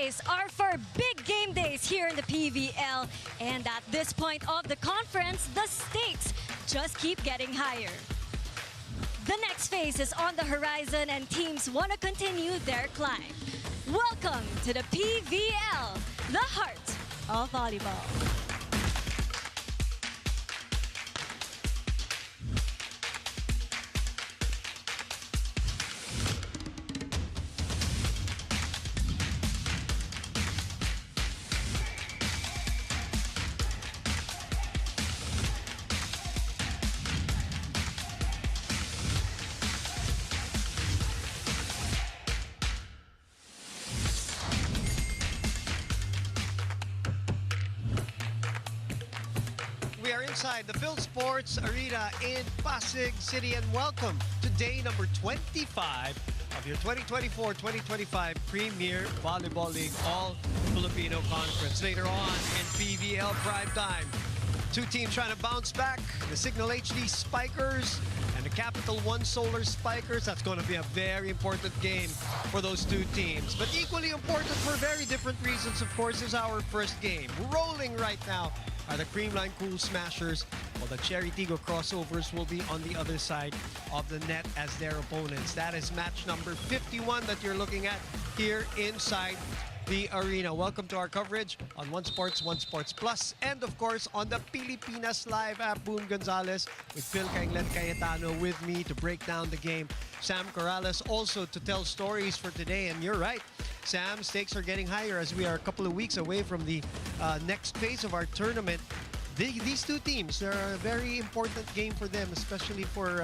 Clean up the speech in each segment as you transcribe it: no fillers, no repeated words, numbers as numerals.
days are for big game days here in the PVL. And at this point of the conference, the stakes just keep getting higher. The next phase is on the horizon and teams want to continue their climb. Welcome to the PVL, the heart of volleyball. We are inside the Phil Sports Arena in Pasig City, and welcome to day number 25 of your 2024-2025 Premier Volleyball League All-Filipino Conference. Later on in PVL Prime Time, two teams trying to bounce back, the Signal HD Spikers and the Capital One Solar Spikers. That's going to be a very important game for those two teams. But equally important for very different reasons, of course, is our first game. Rolling right now are the Creamline Cool Smashers, while the Chery Tiggo Crossovers will be on the other side of the net as their opponents. That is match number 51 that you're looking at here inside the arena. Welcome to our coverage on One Sports, One Sports Plus, and of course on the Pilipinas Live app. Boone Gonzalez with Phil Kainglen Cayetano with me to break down the game. Sam Corrales also to tell stories for today. And you're right, Sam, stakes are getting higher as we are a couple of weeks away from the next phase of our tournament. These two teams, they're a very important game for them, especially for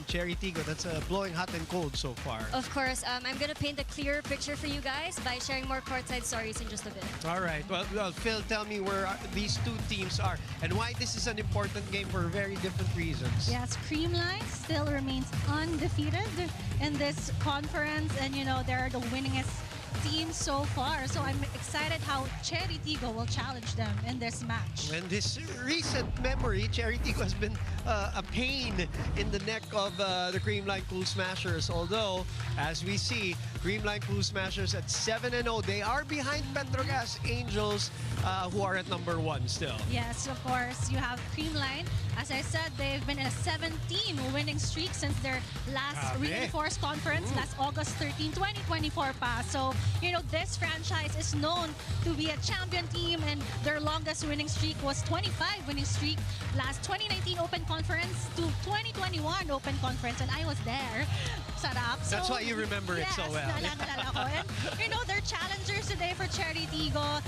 Chery Tiggo. That's blowing hot and cold so far. Of course, I'm going to paint a clearer picture for you guys by sharing more courtside stories in just a bit. All right. Well, Phil, tell me where these two teams are and why this is an important game for very different reasons. Yes, Creamline still remains undefeated in this conference, and you know they're the winningest team so far. So I'm excited how Chery Tiggo will challenge them in this match. And this recent memory, Chery Tiggo has been a pain in the neck of the Creamline Cool Smashers. Although, as we see, Creamline Cool Smashers at 7-0. They are behind Petrogas Angels, who are at number 1 still. Yes, of course. You have Creamline. As I said, they've been in a 7-team winning streak since their last reinforced conference, last August 13, 2024 pa. So, you know, this franchise is known to be a champion team, and their longest winning streak was 25 winning streak last 2019 Open Conference to 2021 Open Conference, and I was there. Sarap. So, that's why you remember it so well. Naalala ko. And, you know, they're challengers today for Chery Tiggo.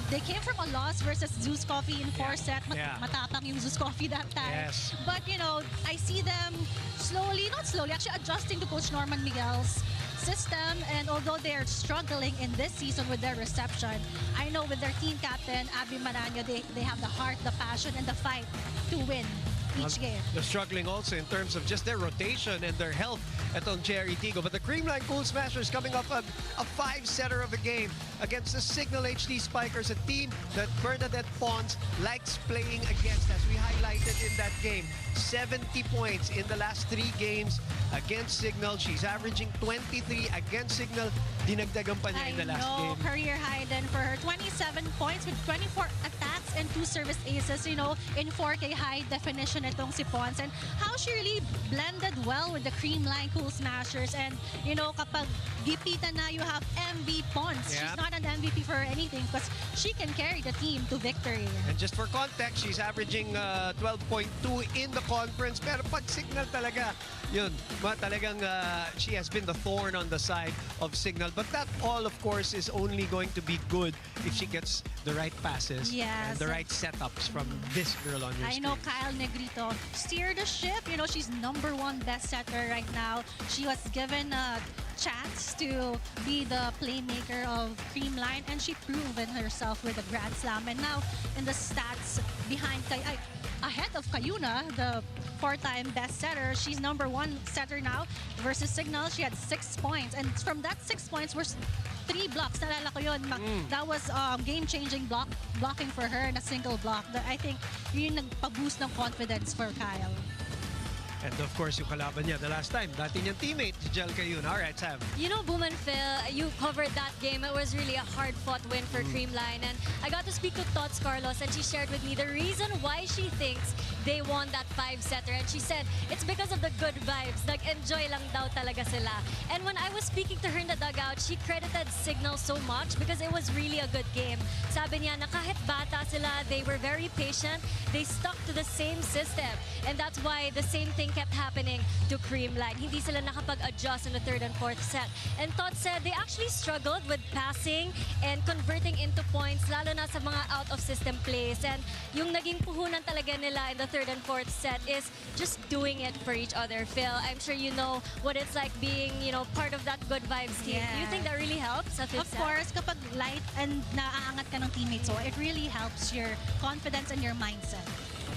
They came from a loss versus Zeus Coffee in 4 set. Matapang yung Zeus Coffee that time. Yes. But, you know, I see them actually adjusting to Coach Norman Miguel's system. And although they're struggling in this season with their reception, I know with their team captain, Abby Maraño, they have the heart, the passion, and the fight to win each game. They're struggling also in terms of just their rotation and their health at Chery Tiggo. But the Creamline Cool Smashers coming off a 5-setter of a game against the Signal HD Spikers, a team that Bernadette Pons likes playing against, as we highlighted in that game. 70 points in the last 3 games against Signal. She's averaging 23 against Signal. Dinagdagan pa niya in the last game. Career high then for her. 27 points with 24 attacks and 2 service aces, you know, in 4K high definition itong si Pons. And how she really blended well with the Creamline Cool Smashers. And, you know, kapag gipitan na, you have MV Pons. She's not an MVP for anything because she can carry the team to victory. And just for context, she's averaging 12.2 in the conference. Pero pag Signal talaga, yun, talagang she has been the thorn on the side of Signal. But that all, of course, is only going to be good if she gets the right passes and the right setups from this girl on your screen. I know Kyle Negrito steered the ship. You know, she's #1 best setter right now. She was given a chance to be the playmaker of Creamline, and she proven herself with a Grand Slam. And now in the stats behind ahead of Cayuna, the 4-time best setter. She's #1 setter now versus Signal. She had 6 points, and from that 6 points were 3 blocks. Nalala ko yun. That was game-changing blocking for her in a single block. I think yun nagpa-boost ng confidence for Kyle. And of course, yung kalaban niya the last time, dati niyang teammate, si Jel Cayun. All right, Sam. You know, Boom and Phil, you covered that game. It was really a hard-fought win for Creamline. And I got to speak to Tots Carlos, and she shared with me the reason why she thinks they won that 5-setter. And she said it's because of the good vibes. Nag-enjoy lang daw talaga sila. And when I was speaking to her in the dugout, she credited Signal so much because it was really a good game. Sabi niya na kahit bata sila, they were very patient. They stuck to the same system. And that's why the same thing kept happening to Creamline. Hindi sila nakapag-adjust in the third and fourth set. And Todd said they actually struggled with passing and converting into points, lalo na sa mga out-of-system plays. And yung naging puhunan talaga nila in the third and fourth set is just doing it for each other. Phil, I'm sure you know what it's like being, part of that good vibes team. Do you think that really helps sa fifth Of set? course, kapag light and naaangat ka ng teammates, so it really helps your confidence and your mindset.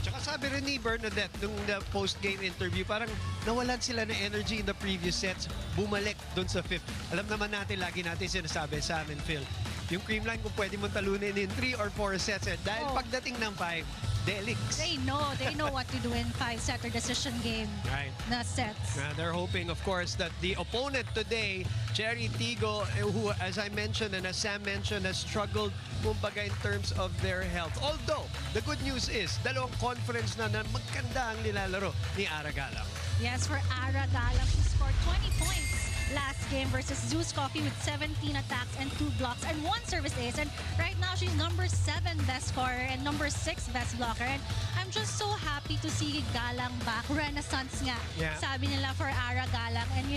Tsaka sabi rin ni Bernadette nung post-game interview, parang nawalan sila ng energy in the previous sets, bumalik dun sa fifth. Alam naman natin, lagi natin sinasabi sa amin, Phil, yung Creamline kung pwede mong talunin in 3 or 4 sets. Dahil pagdating ng 5, Delix. They know what to do in 5-setter decision game Right. na sets. They're hoping, of course, that the opponent today, Chery Tiggo, who, as I mentioned and as Sam mentioned, has struggled kumbaga in terms of their health. Although, the good news is, dalawang conference na maganda ang nilalaro ni Ara Galang. Yes, for Ara Galang, she scored 20 points last game versus Zeus Coffee with 17 attacks and 2 blocks and 1 service ace. And right now, she's number 7 best scorer and number 6 best blocker. And I'm just so happy to see Galang back. Renaissance nga, sabi nila for Ara Galang. And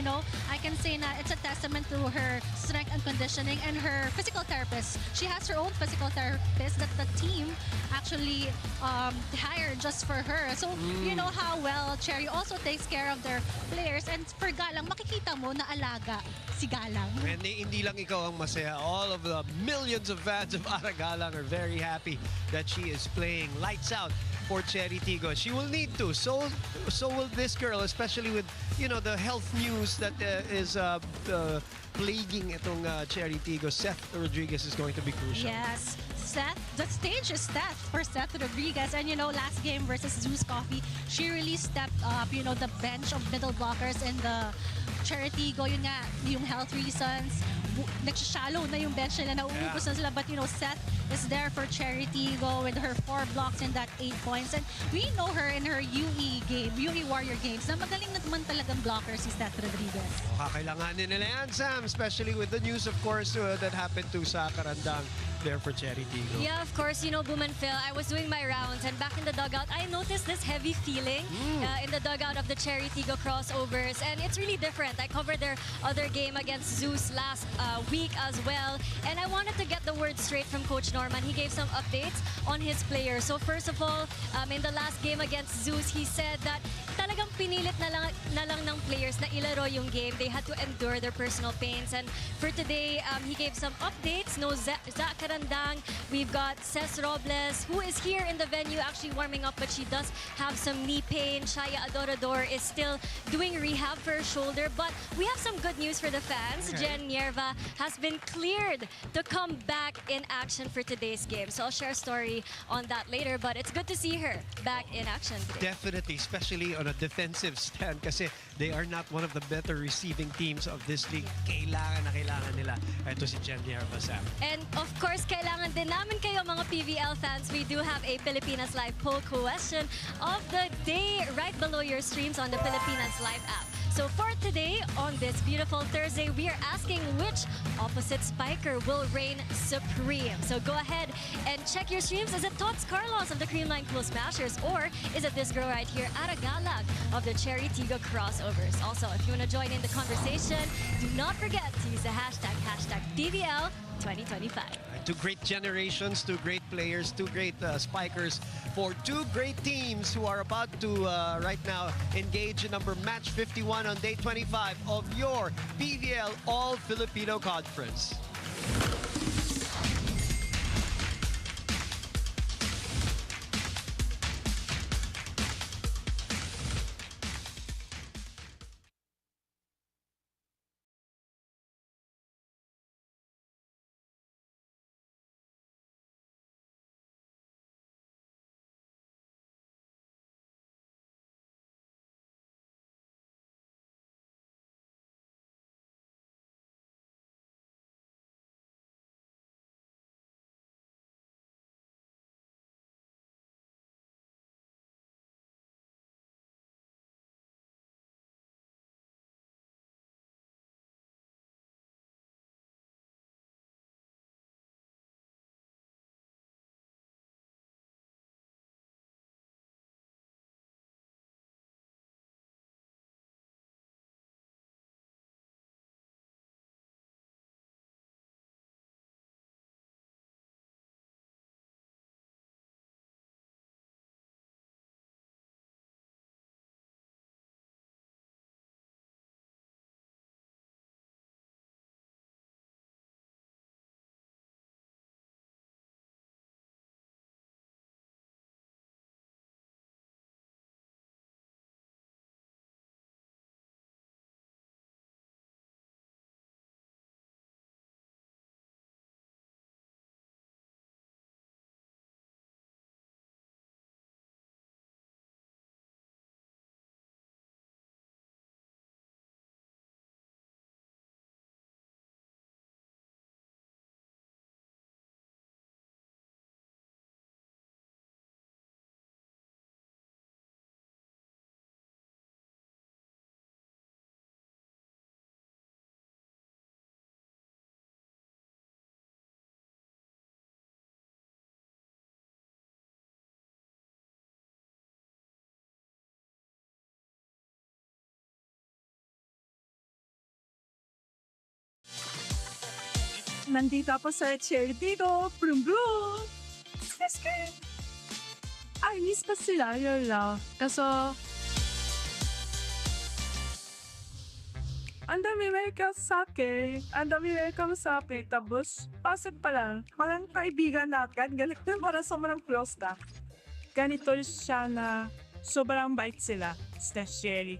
I can say na it's a testament to her strength and conditioning and her physical therapist. She has her own physical therapist that the team actually hired just for her. So, you know how well Chery also takes care of their players. And for Galang, makikita mo na alaga si Galang. And hindi lang ikaw ang masaya. All of the millions of fans of Ara Galang are very happy that she is playing lights out for Chery Tiggo. She will need to. So will this girl, especially with, the health news that is plaguing itong Chery Tiggo. Seth Rodriguez is going to be crucial. Yes. The stage is set for Seth Rodriguez. And last game versus Zeus Coffee, she really stepped up, the bench of middle blockers in the Chery Tiggo, yun nga, yung health reasons, nagsashallow na yung bench nila, nauubos na sila. But, Seth is there for Chery Tiggo with her 4 blocks and that 8 points. And we know her in her UE Warrior games, na magaling naman talagang blocker si Seth Rodriguez. Kakailanganin nila yan, Sam, especially with the news, of course, that happened to sa Karandang there for Chery Tiggo. Yeah, of course, Boom and Phil, I was doing my rounds and back in the dugout, I noticed this heavy feeling in the dugout of the Chery Tiggo Crossovers, and it's really different. I covered their other game against Zeus last week as well, and I wanted to get the word straight from Coach Norman. He gave some updates on his players. So first of all, in the last game against Zeus, he said that talagang pinilit na lang ng players na ilaro yung game. They had to endure their personal pains, and for today, he gave some updates. No Zach Karandang. We've got Ces Robles, who is here in the venue actually warming up, but she does have some knee pain. Shaya Adorador is still doing rehab for her shoulder, but we have some good news for the fans. Jen Nierva has been cleared to come back in action for today's game. So I'll share a story on that later, but it's good to see her back in action today. Definitely, especially on a defensive stand kasi they are not one of the better receiving teams of this league. Kailangan nila. Ito si Jen Nierva, Sam. And of course, kailangan din namin kayo mga PVL fans. We do have a Pilipinas Live poll question of the day right below your streams on the Pilipinas Live app. So for today, on this beautiful Thursday, we are asking which opposite spiker will reign supreme. So go ahead and check your streams. Is it Tots Carlos of the Creamline Cool Smashers, or is it this girl right here, Ara Galang of the Chery Tiggo Crossovers? Also, if you want to join in the conversation, do not forget to use the hashtag PVL 2025. Two great generations, two great players, two great spikers for two great teams who are about to right now engage in match 51 on day 25 of your PVL All-Filipino Conference. nandito ako sa Chery Tiggo, brum brum. Ay, miss pa sila, yun lang. Kaso, ang dami welcome sa akin. Ang dami welcome sa akin. Tapos, pasok pa lang. Parang kaibigan natin. Ganito para sobrang close na. Ganito siya na sobrang bait sila. Sa Chery.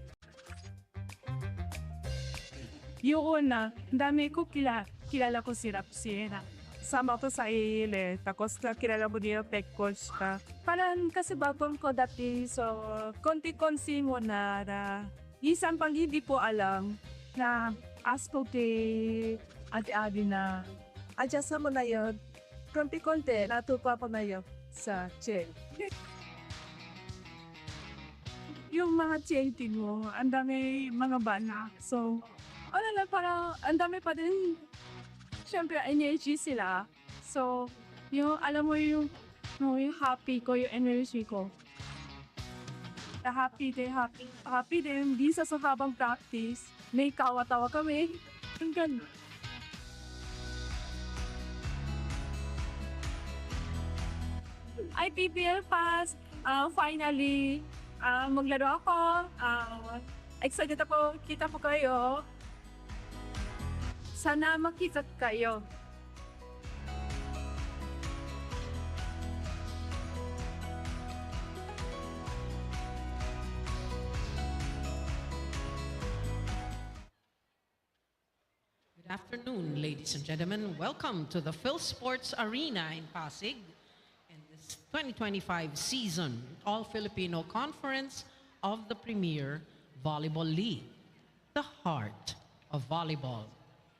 Yung una, ang dami ko kilala ko si Rapsina. Sama ko sa ile. Tapos kilala mo niya peg coach ka. Parang kasi bagong ko dati. So, konti-konti mo na. Isang pang hindi po alam na asko kay ate-ate na adjust mo na yun. Konti-konti, natupa ko na yun sa chain. Yung mga chain mo, ang dami mga bana. So, ano lang, parang ang dami pa din. Siyempre, energy sila. So, yung, alam mo yung happy ko, yung energy ko. Happy din. Di sa habang practice, may kawa-tawa kami. Ang ganda. Ay, PVL pass. Finally, maglaro ako. Excited ako. Kita po kayo. Sana makita kayo. Good afternoon, ladies and gentlemen. Welcome to the Phil Sports Arena in Pasig in this 2025 season All-Filipino Conference of the Premier Volleyball League, the heart of volleyball.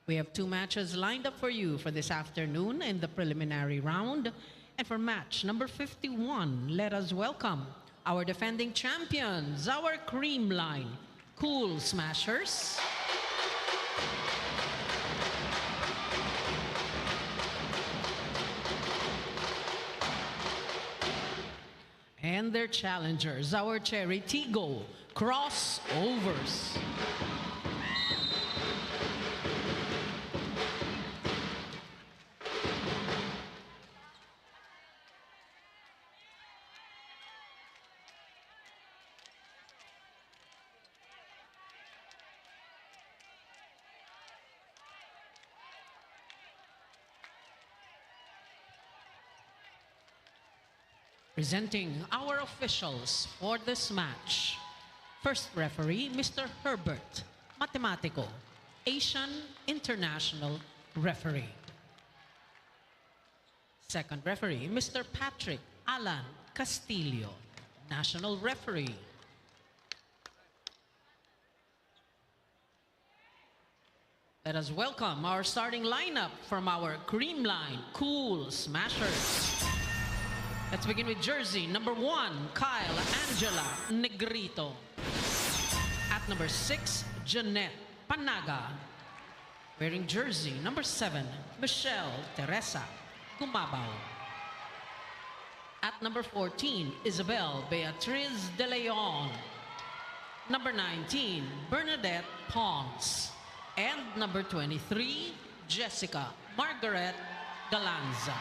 We have two matches lined up for you for this afternoon in the preliminary round. And for match number 51, let us welcome our defending champions, our Creamline Cool Smashers. And their challengers, our Chery Tiggo Crossovers. Presenting our officials for this match. First referee, Mr. Herbert Matematico, Asian International Referee. Second referee, Mr. Patrick Alan Castillo, National Referee. Let us welcome our starting lineup from our Creamline Cool Smashers. Let's begin with jersey number 1, Kyle Angela Negrito. At number 6, Jeanette Panaga. Wearing jersey number 7, Michelle Teresa Gumabaw. At number 14, Isabel Beatriz De Leon. Number 19, Bernadette Pons. And number 23, Jessica Margaret Galanza.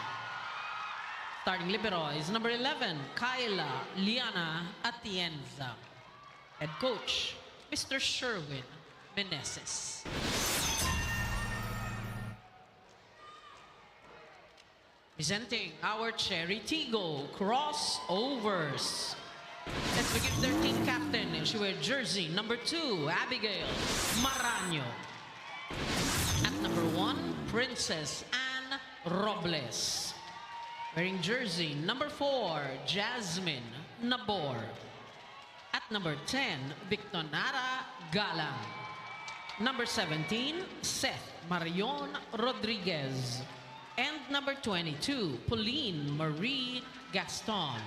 Starting libero is number 11, Kyla Liana Atienza. Head coach, Mr. Sherwin Meneses. Presenting our Chery Tiggo Crossovers. Let's begin with their team captain. She wears jersey number 2, Abigail Maraño. At number 1, Princess Anne Robles. Wearing jersey number 4, Jasmine Nabor. At number 10, Victonara Galang. Number 17, Seth Marion Rodriguez. And number 22, Pauline Marie Gaston.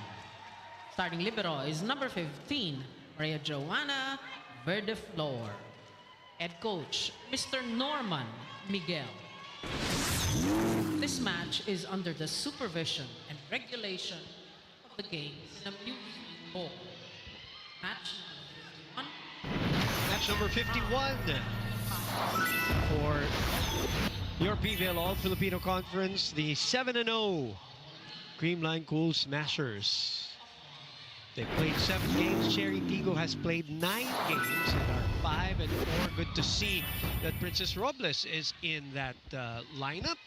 Starting libero is number 15, Maria Joanna Verdeflor. Head coach, Mr. Norman Miguel. This match is under the supervision and regulation of the games in amusement bowl. Match number 51 for Your PVL All-Filipino Conference, the 7-0 Creamline Cool Smashers. They played 7 games. Chery Tiggo has played 9 games and are 5-4. Good to see that Princess Robles is in that lineup.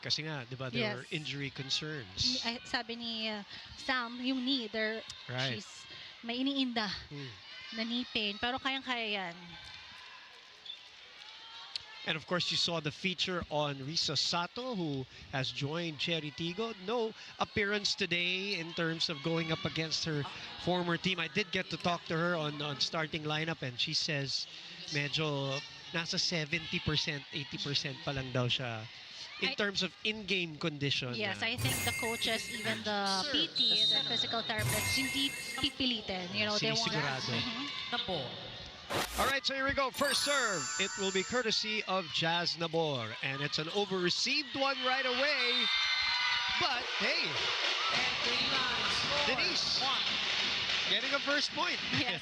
Kasi nga, di ba, there were injury concerns. Sabi ni Sam, yung knee, Right. may iniinda na knee pain. Pero kayang-kaya yan. And of course, you saw the feature on Risa Sato, who has joined Chery Tiggo. No appearance today in terms of going up against her former team. I did get to talk to her on starting lineup, and she says medyo nasa 70%, 80% pa lang daw siya in terms of in-game condition. Yes, I think the coaches, even the PT, the physical therapists, hindi pipilitin. You know, they want... Sinisigurado. The ball. All right, so here we go. First serve. It will be courtesy of Jazz Nabor. And it's an over-received one right away. But, hey, Denise getting a first point. Yes.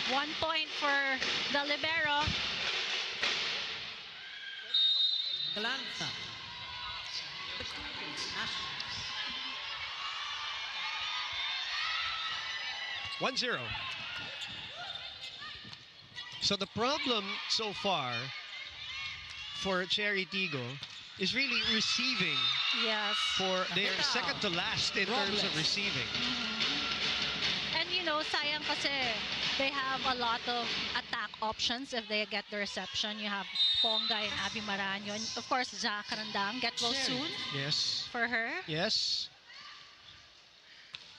1 point for the libero. Galanta. 1-0. So the problem so far for Chery Tiggo is really receiving. Yes. They are second to last in terms of receiving. And you know, sayang kasi they have a lot of attack options if they get the reception. You have Ponga and Abby Maraño. And of course, Zach Randang. Get well soon Yes. for her. Yes.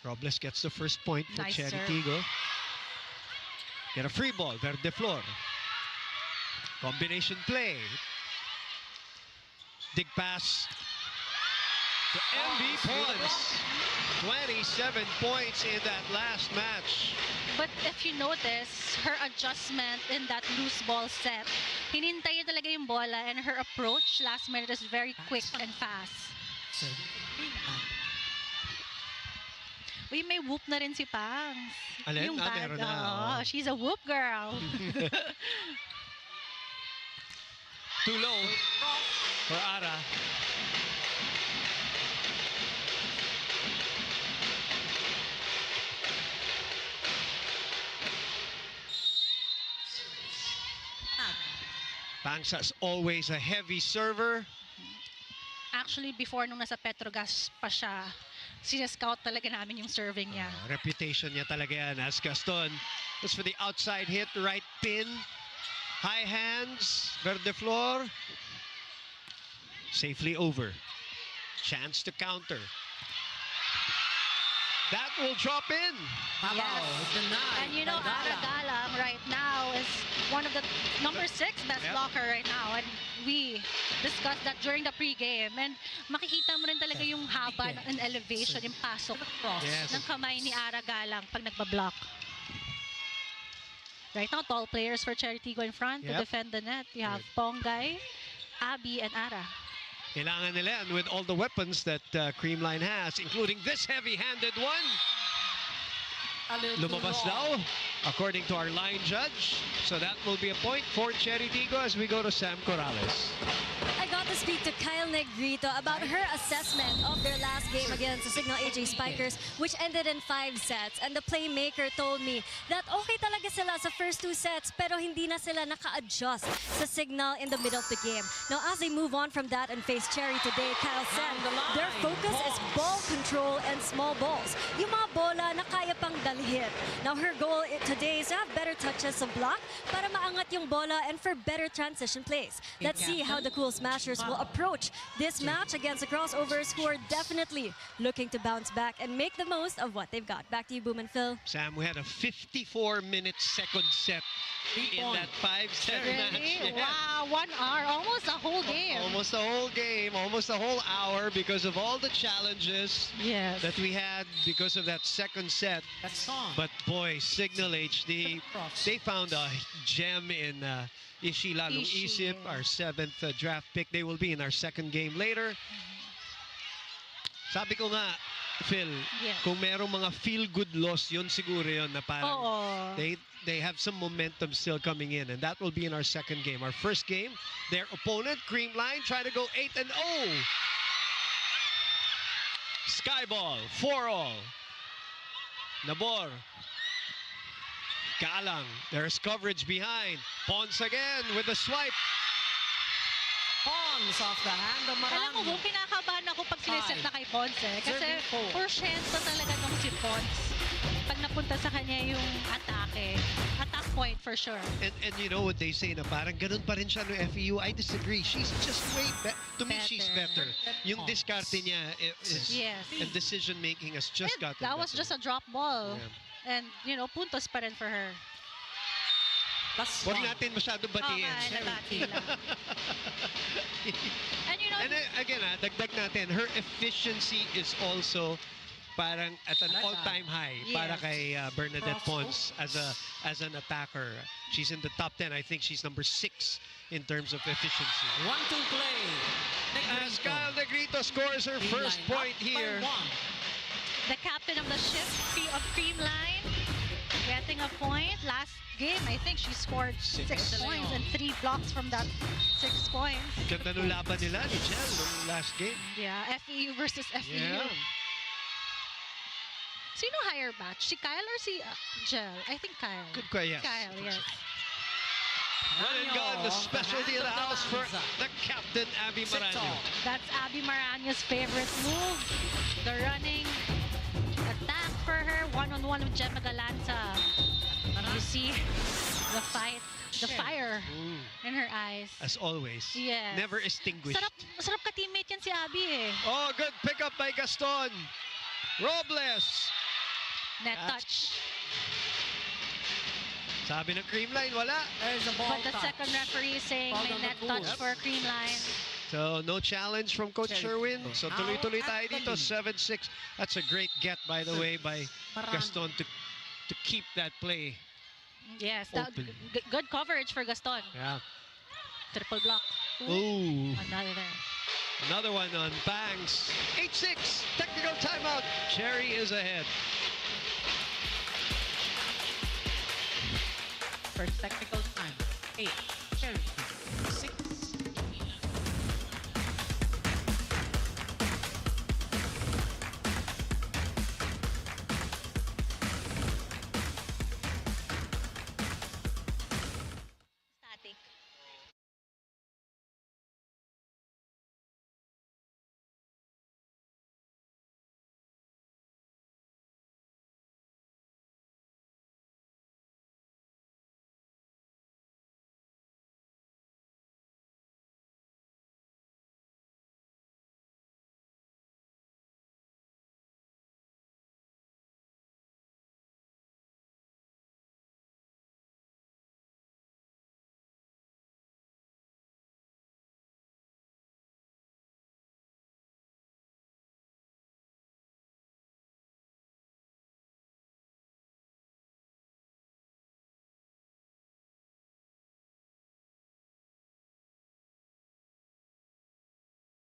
Robles gets the first point for Nice Chery serve. Tiggo. Get a free ball, Verde Flor. Combination play. Dig pass to MV Pons. 27 points in that last match. But if you notice, her adjustment in that loose ball set, hinintay niya talaga yung bola, and her approach last minute is very quick and fast. Uy, may whoop na rin si Pangs. Alin? Yung bag. Meron na. Oo, she's a whoop girl. Too low for Ara. Pangs has always a heavy server. Actually, before nung nasa Petrogas pa siya, sinescout talaga namin yung serving niya. Reputation niya talaga yan as Gaston. That's for the outside hit, right pin. High hands, Verde Flor. Safely over. Chance to counter. That will drop in. Yes. And you know, Ara Galang right now is one of the number 6 best blocker right now. And we discussed that during the pregame. And makikita mo rin talaga yung haba and elevation, yung pasok Yes. ng kamay ni Ara Galang pag nagbablock. Right now, tall players for Chery Tiggo in front to defend the net. You have Pongay, Abby, and Ara. Kailangan nila yan with all the weapons that Creamline has, including this heavy-handed one. Lumabas daw, according to our line judge. So that will be a point for Chery Tiggo as we go to Sam Corrales. I got to speak to Kyle Negrito about her assessment of their last game against the Signal AJ Spikers, which ended in 5 sets. And the playmaker told me that okay talaga sila sa first 2 sets, pero hindi na sila naka-adjust sa Signal in the middle of the game. Now, as they move on from that and face Chery today, Kyle said their focus is ball control and small balls. Yung mga bola na kaya pang dalhin. Now, her goal today is to have better touches sa block para maangat yung bola and for better transition plays. Let's see how the Cool Smashers will approach this match against the Crossovers, who are definitely looking to bounce back and make the most of what they've got. Back to you, Boom and Phil. Sam, we had a 54-minute second set in that 5-set match. Really? Wow, 1 hour, almost a whole game. Almost the whole game, almost a whole hour because of all the challenges that we had because of that second set. But boy, Signal HD, they found a gem in Ishi Lalong Isip, our 7th draft pick. They will be in our second game later. Sabi ko nga, Phil, kung merong mga feel-good loss, yun siguro yun na parang they have some momentum still coming in, and that will be in our second game. Our first game, their opponent, Creamline, trying to go 8-0. Skyball, 4-all. Nabor. Galang, there's coverage behind. Pons again with the swipe. Pons off the hand of Alam mo, Marano. kinakabahan ako pag siniset na kay Ponce. Kasi Serving four. porsyento talaga nung si Ponce. Pag napunta sa kanya yung atake, attack point for sure. And you know what they say na parang ganun pa rin siya no FEU. I disagree. She's just way better. To me, she's better. Yung diskarte niya is, Yes. and decision making has just And gotten that was better. just a drop ball. Yeah. And, you know, puntos pa rin for her. Plus Huwag one. natin masyadong batiin. nabati lang. And you know, And again, dagdag natin, her efficiency is also parang at an all-time high para Yes. kay Bernadette Cross Pons as an attacker. She's in the top 10. I think she's number 6 in terms of efficiency. 1-2 play. As Kyle Negrito scores her first point here. the captain of the ship, of Creamline, getting a point. Last game, I think she scored 6 points and 3 blocks from that 6 points. Ganda nung laban nila ni Jel nung last game. Yeah, FEU versus FEU. Yeah. Sino higher batch? Si Kyle or si Jel? I think Kyle. Good question. Yes. Kyle, yes. Run and gun, the specialty of the house for the captain, Abby Marano. That's Abby Marano's favorite move. The running attack for her. One-on-one with Gemma Galanza. You see the fight, the fire in her eyes. As always. Yes. Never extinguished. Sarap ka-teammate yan si Abby eh. Oh, good pickup by Gaston. Robles. Net That's- touch. Sabi ng Creamline, wala. There's a ball But the touch. second referee saying Fouled may on the net pool. touch Yep. for Creamline. So, no challenge from Coach Chery Sherwin. Tiggo. So, Now tuloy-tuloy at tayo the dito. lead. 7-6. That's a great get, by the way, by Marano. Gaston to keep that play. Yes, Open. good coverage for Gaston. Yeah. Triple block. Ooh. Another. Another one on Bangs. 8-6. Technical timeout. Chery is ahead. First technical time. 8. Chery. 6. Static.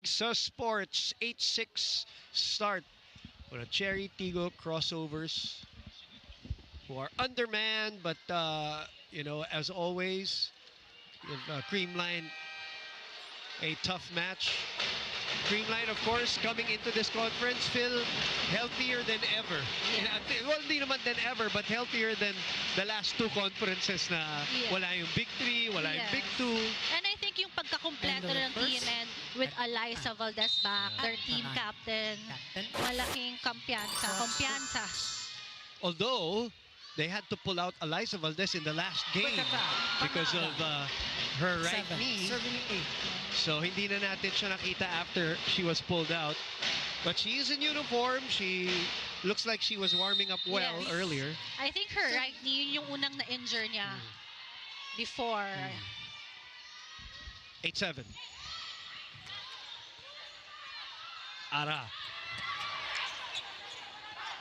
So Sports 8-6 start with a Chery Tiggo Crossovers who are undermanned, but you know, as always, with Creamline a tough match. Creamline, of course, coming into this conference, Phil, healthier than ever. Well, hindi naman than ever, but healthier than the last 2 conferences na wala yung Big 3, wala yung Big 2. And I think yung pagkakompleto End of the ng team first. and with Eliza Valdez back, their team captain, malaking kumpiyansa. Although, they had to pull out Eliza Valdez in the last game Quick attack. because of her right 7. knee. Serving 8. So hindi na natin siya nakita after she was pulled out. But she is in uniform. She looks like she was warming up well Yes. earlier. I think her right knee, yun yung unang na-injure niya before. 8-7. Ara.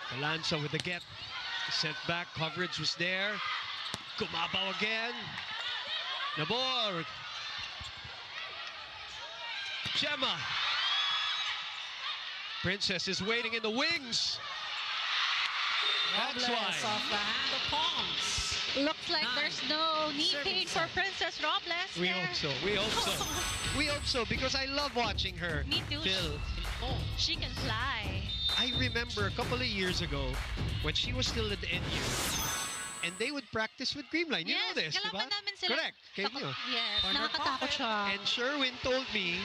Balanza with the get. Sent back. Coverage was there. Gumabaw again. Nabor. Gemma. Princess is waiting in the wings. That's Robles why. off the hand of Pons. Looks like there's no knee pain for Princess Robles. We there. hope so. We hope so. We hope so because I love watching her. Me too. Phil. She can fly. I remember a couple of years ago when she was still at the NU and they would practice with Creamline. You know this, di ba? kalaban namin sila. Correct. Kayo nyo. Yes, Corner nakakatakot pocket. siya. And Sherwin told me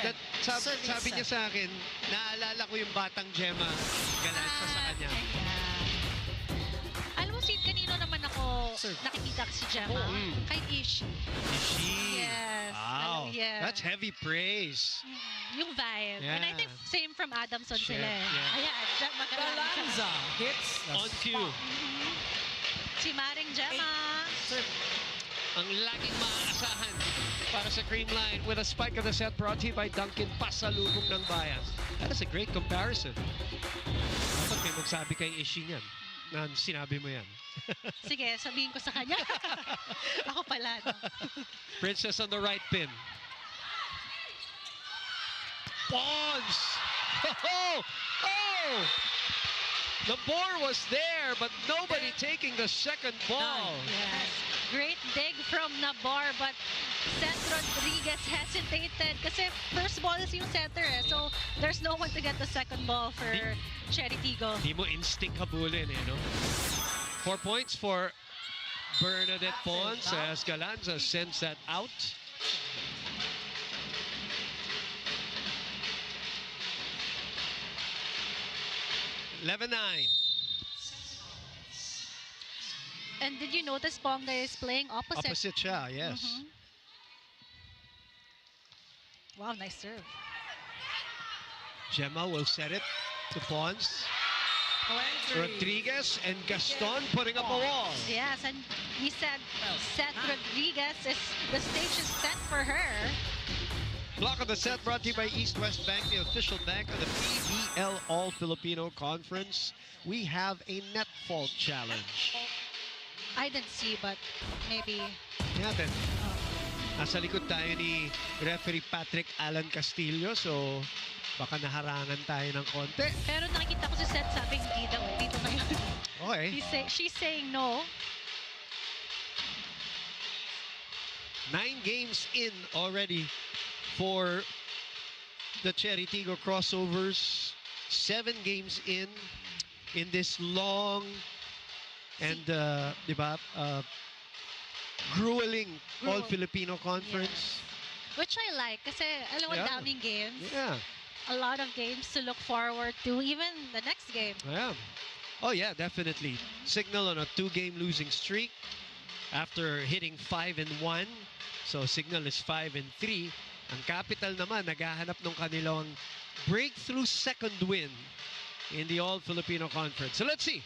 that Serving sabi niya sa akin, naalala ko yung batang Gemma Galanza sa kanya. Alam mo, Sid, kanino naman ako nakikita si Gemma? Kay Ishi. Is she? Yes. Wow. Yeah. That's heavy praise. Yung vibe. And I Yeah. think same from Adamson Sure, sila. yeah. Ayan, Gemma Galanza. Galanza hits the On cue. Si Maring Gemma. Ang laging maaasahan para sa Creamline with a spike of the set brought to you by Duncan Pasalubong ng Bayan. That is a great comparison. Dapat may magsabi kay Ishi niyan na sinabi mo yan. Sige, sabihin ko sa kanya. Ako pala, no? Princess on the right pin. Pons! Oh! Oh! The ball was there, but nobody taking the second ball. Yes. Great dig from Nabar, but Seth Rodriguez hesitated kasi first ball is yung center eh. So there's no one to get the second ball for Chery Tiggo. Di mo instinct habulin eh, no? 4 points for Bernadette Pons as Galanza sends that out. $11-9. And did you notice Ponga is playing opposite? Opposite siya, yes. Wow, nice serve. Gemma will set it to Pons. No entry. Rodriguez and Gaston putting up a wall. Yes, and we said Seth Rodriguez is the stage is set for her. Block of the set brought to you by East West Bank, the official bank of the PVL All-Filipino Conference. We have a net fault challenge. I didn't see, but maybe. Natin. Nasa likod tayo ni referee Patrick Alan Castillo, so baka naharangan tayo ng konti. Pero nakikita ko si Seth sabing dito na yun. Okay. She's saying no. 9 games in already for the Chery Tiggo Crossovers. 7 games in this long and di ba, grueling All-Filipino Conference. Yes. Which I like kasi alam mo Yeah. daming games. Yeah. A lot of games to look forward to, even the next game. Yeah. Oh yeah, definitely. Signal on a 2-game losing streak after hitting 5-1. So Signal is 5-3. Ang Capital naman naghahanap ng kanilang breakthrough second win in the All-Filipino Conference. So let's see.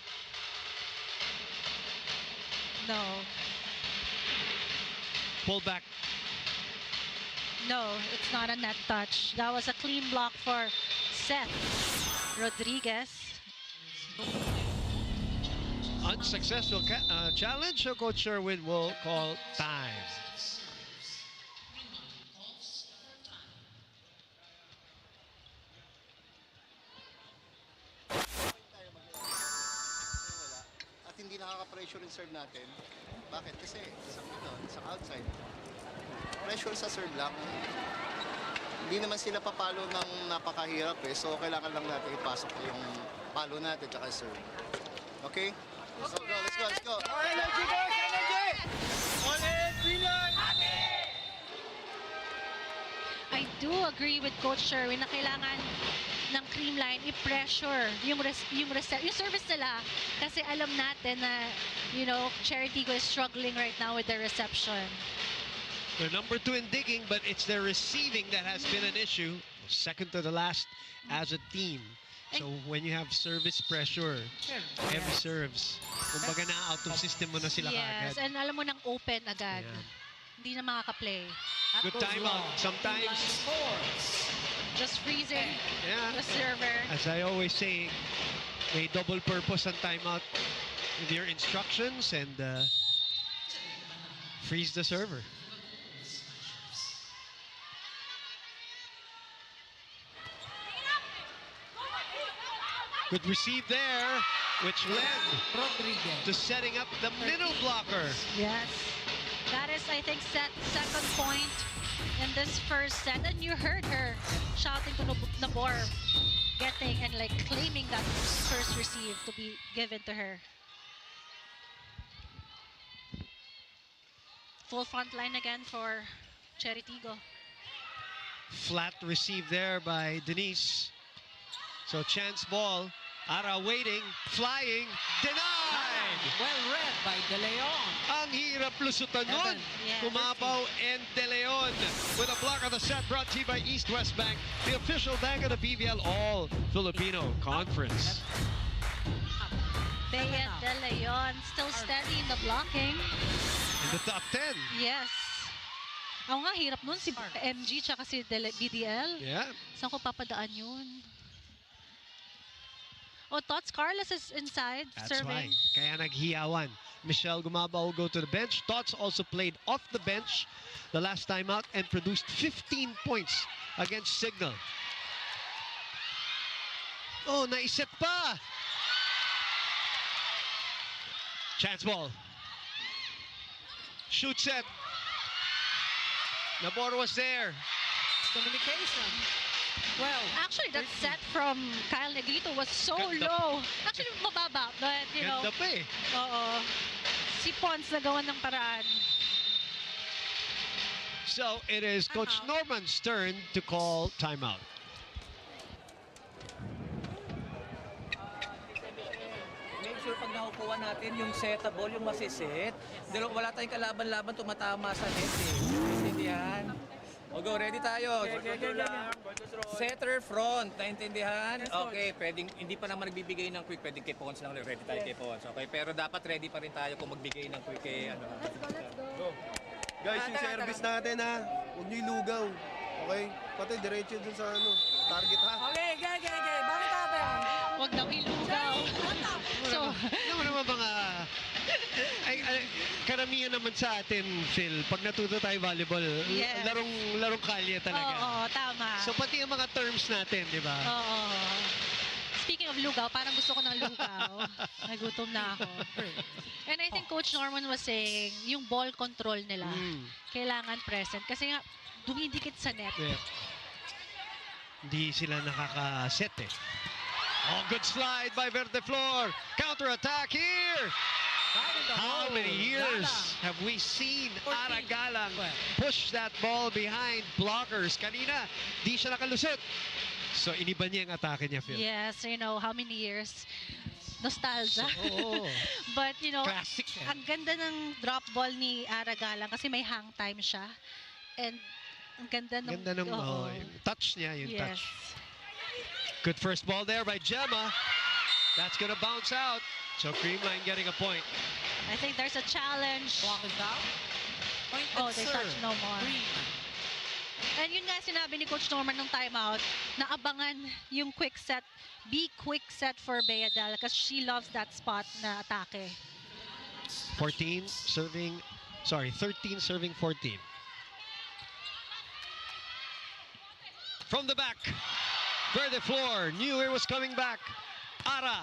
No. Pull back. No, it's not a net touch. That was a clean block for Seth Rodriguez. Unsuccessful challenge. So Coach Sherwin will call time. At hindi nakaka-pressure yung serve natin. Bakit? Kasi isang outside. Pressure sa serve lang. Hindi naman sila papalo ng napakahirap eh. So kailangan lang natin ipasok yung palo natin tsaka serve. Okay? Let's go, let's go, let's go. Energy, guys! Energy! On it, Creamline! I do agree with Coach Sherwin na kailangan ng Creamline i-pressure yung service nila kasi alam natin na, you know, Chery Tiggo is struggling right now with their reception. They're number 2 in digging, but it's their receiving that has been an issue. Second to the last as a team. So when you have service pressure, heavy serves, kumbaga na out of system mo na sila Yes, kaagad. and alam mo nang open agad. Yeah. Hindi na makaka-play. Good timeout. Sometimes, Just freezing yeah, the server. as I always say, may double purpose ang timeout with your instructions and freeze the server. Good receive there. which led Rodriguez. to setting up the middle blocker. Yes. That is, I think, second point in this first set. And you heard her shouting to Nabor, getting and like claiming that first receive to be given to her. Full front line again for Chery Tiggo. Flat receive there by Denise. So chance ball. Ara waiting, flying, denied! Well read by De Leon. Ang hirap lusutan nun. Yeah. Kumabaw and De Leon with a block of the set brought to you by East West Bank, the official bank of the PVL All-Filipino Conference. Bea De Leon still steady in the blocking. In the top 10. Yes. Ako nga, hirap nun si MG tsaka si BDL. Yeah. Saan ko papadaan yun? Oh, Tots Carlos is inside, That's serving. why. Kaya naghiyawan. Michelle Gumabaw will go to the bench. Tots also played off the bench the last time out and produced 15 points against Signal. Oh, naiset pa! Chance ball. Shoot set. Nabor was there. Communication. Well, Actually, that set from Kyle Negrito was so Ganda. low. Actually, mababa. But, you know, Ganda pa eh. oo. Si Pons nagawa ng paraan. So it is Coach Norman's turn to call timeout. Make sure pag nakukuha natin yung setable, yung masiset. Wala tayong kalaban-laban tumatama sa net eh. Naintindihan? O go, ready tayo. Setter front, naintindihan? Okay, pwedeng, hindi pa naman nagbibigay ng quick, pwedeng kay Pons lang. Ready tayo kay Pons. Okay, pero dapat ready pa rin tayo kung magbigay ng quick kay ano. Let's go. Guys, yung service natin ha, huwag niyo ilugaw. Okay? Pati diretso dun sa ano, target ha. Okay. Bakit ate? Huwag daw ilugaw. So, Ano naman mga... karamihan naman sa atin, Phil, pag natuto tayo volleyball, Yes. larong kalye talaga. oo, tama. So pati yung mga terms natin, di ba? Oo. Speaking of lugaw, parang gusto ko ng lugaw. Nagutom na ako. And I think Coach Norman was saying, yung ball control nila, kailangan present. Kasi nga, dumidikit sa net. Yeah. Hindi sila nakaka-set eh. Oh, good slide by Verde Flor. Counter-attack here. How many years have we seen Ara Galang push that ball behind blockers? Kanina, di siya nakalusot. So, iniba niya yung atake niya, Phil. Yes, you know, how many years? Nostalgia. Oo. But, you know, Classic. ang ganda ng drop ball ni Ara Galang kasi may hang time siya. And ang ganda ng... Ganda ng oo. yung touch niya, yung Yes. touch. Good first ball there by Gemma. That's gonna bounce out. So Creamline getting a point. I think there's a challenge. Block is down. Point Oh, and they serve. touch no more. Creamline. And yun nga sinabi ni Coach Norman nung timeout, na abangan yung quick set, be quick set for Beadal because she loves that spot na atake. 13 serving 14. From the back, Verde Flor knew it was coming back. Ara.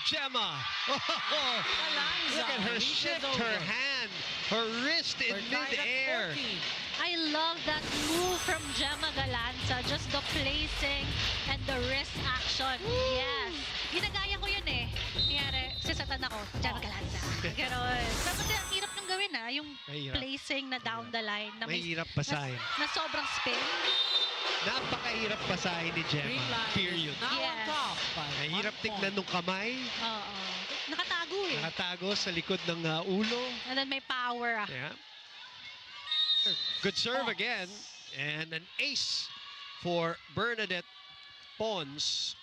Gemma. Oh, look at her shift, her hand, her wrist in midair. I love that move from Gemma Galanza, just the placing and the wrist action. Yes. Ginagaya ko yun eh. Nangyari, sisatan ako, Gemma Galanza. Ganon. Pero kasi ang hirap nang gawin yung Mahirap. placing na down the line. Na Mahirap basahin. Na sobrang spin. Napakahirap basahin ni Gemma. Creamline Period. is now on Yes. top by Mahirap 1 tignan point. nung kamay. Oo. Nakatago eh. Nakatago sa likod ng ulo. And then may power. Yeah. Good serve again. And an ace for Bernadette Pons.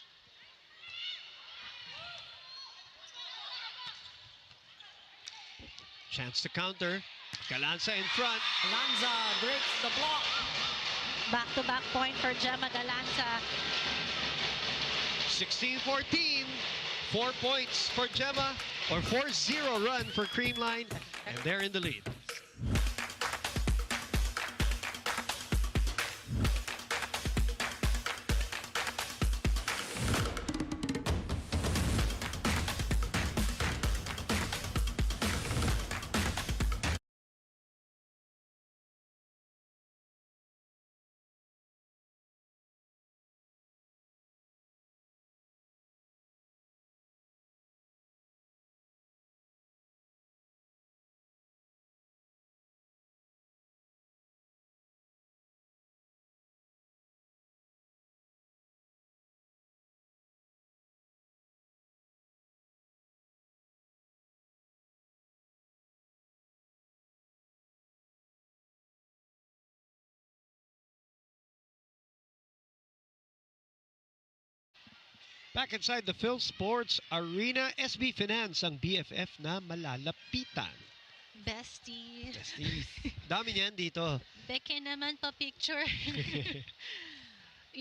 Chance to counter. Galanza in front. Lanza breaks the block. Back-to-back point for Gemma Galanza. 16-14. 4 points for Gemma, or 4-0 run for Creamline, and they're in the lead. Back inside the Phil Sports Arena, SB Finance ang BFF na malalapitan. Bestie. Bestie. Dami niyan dito. Beke naman pa picture.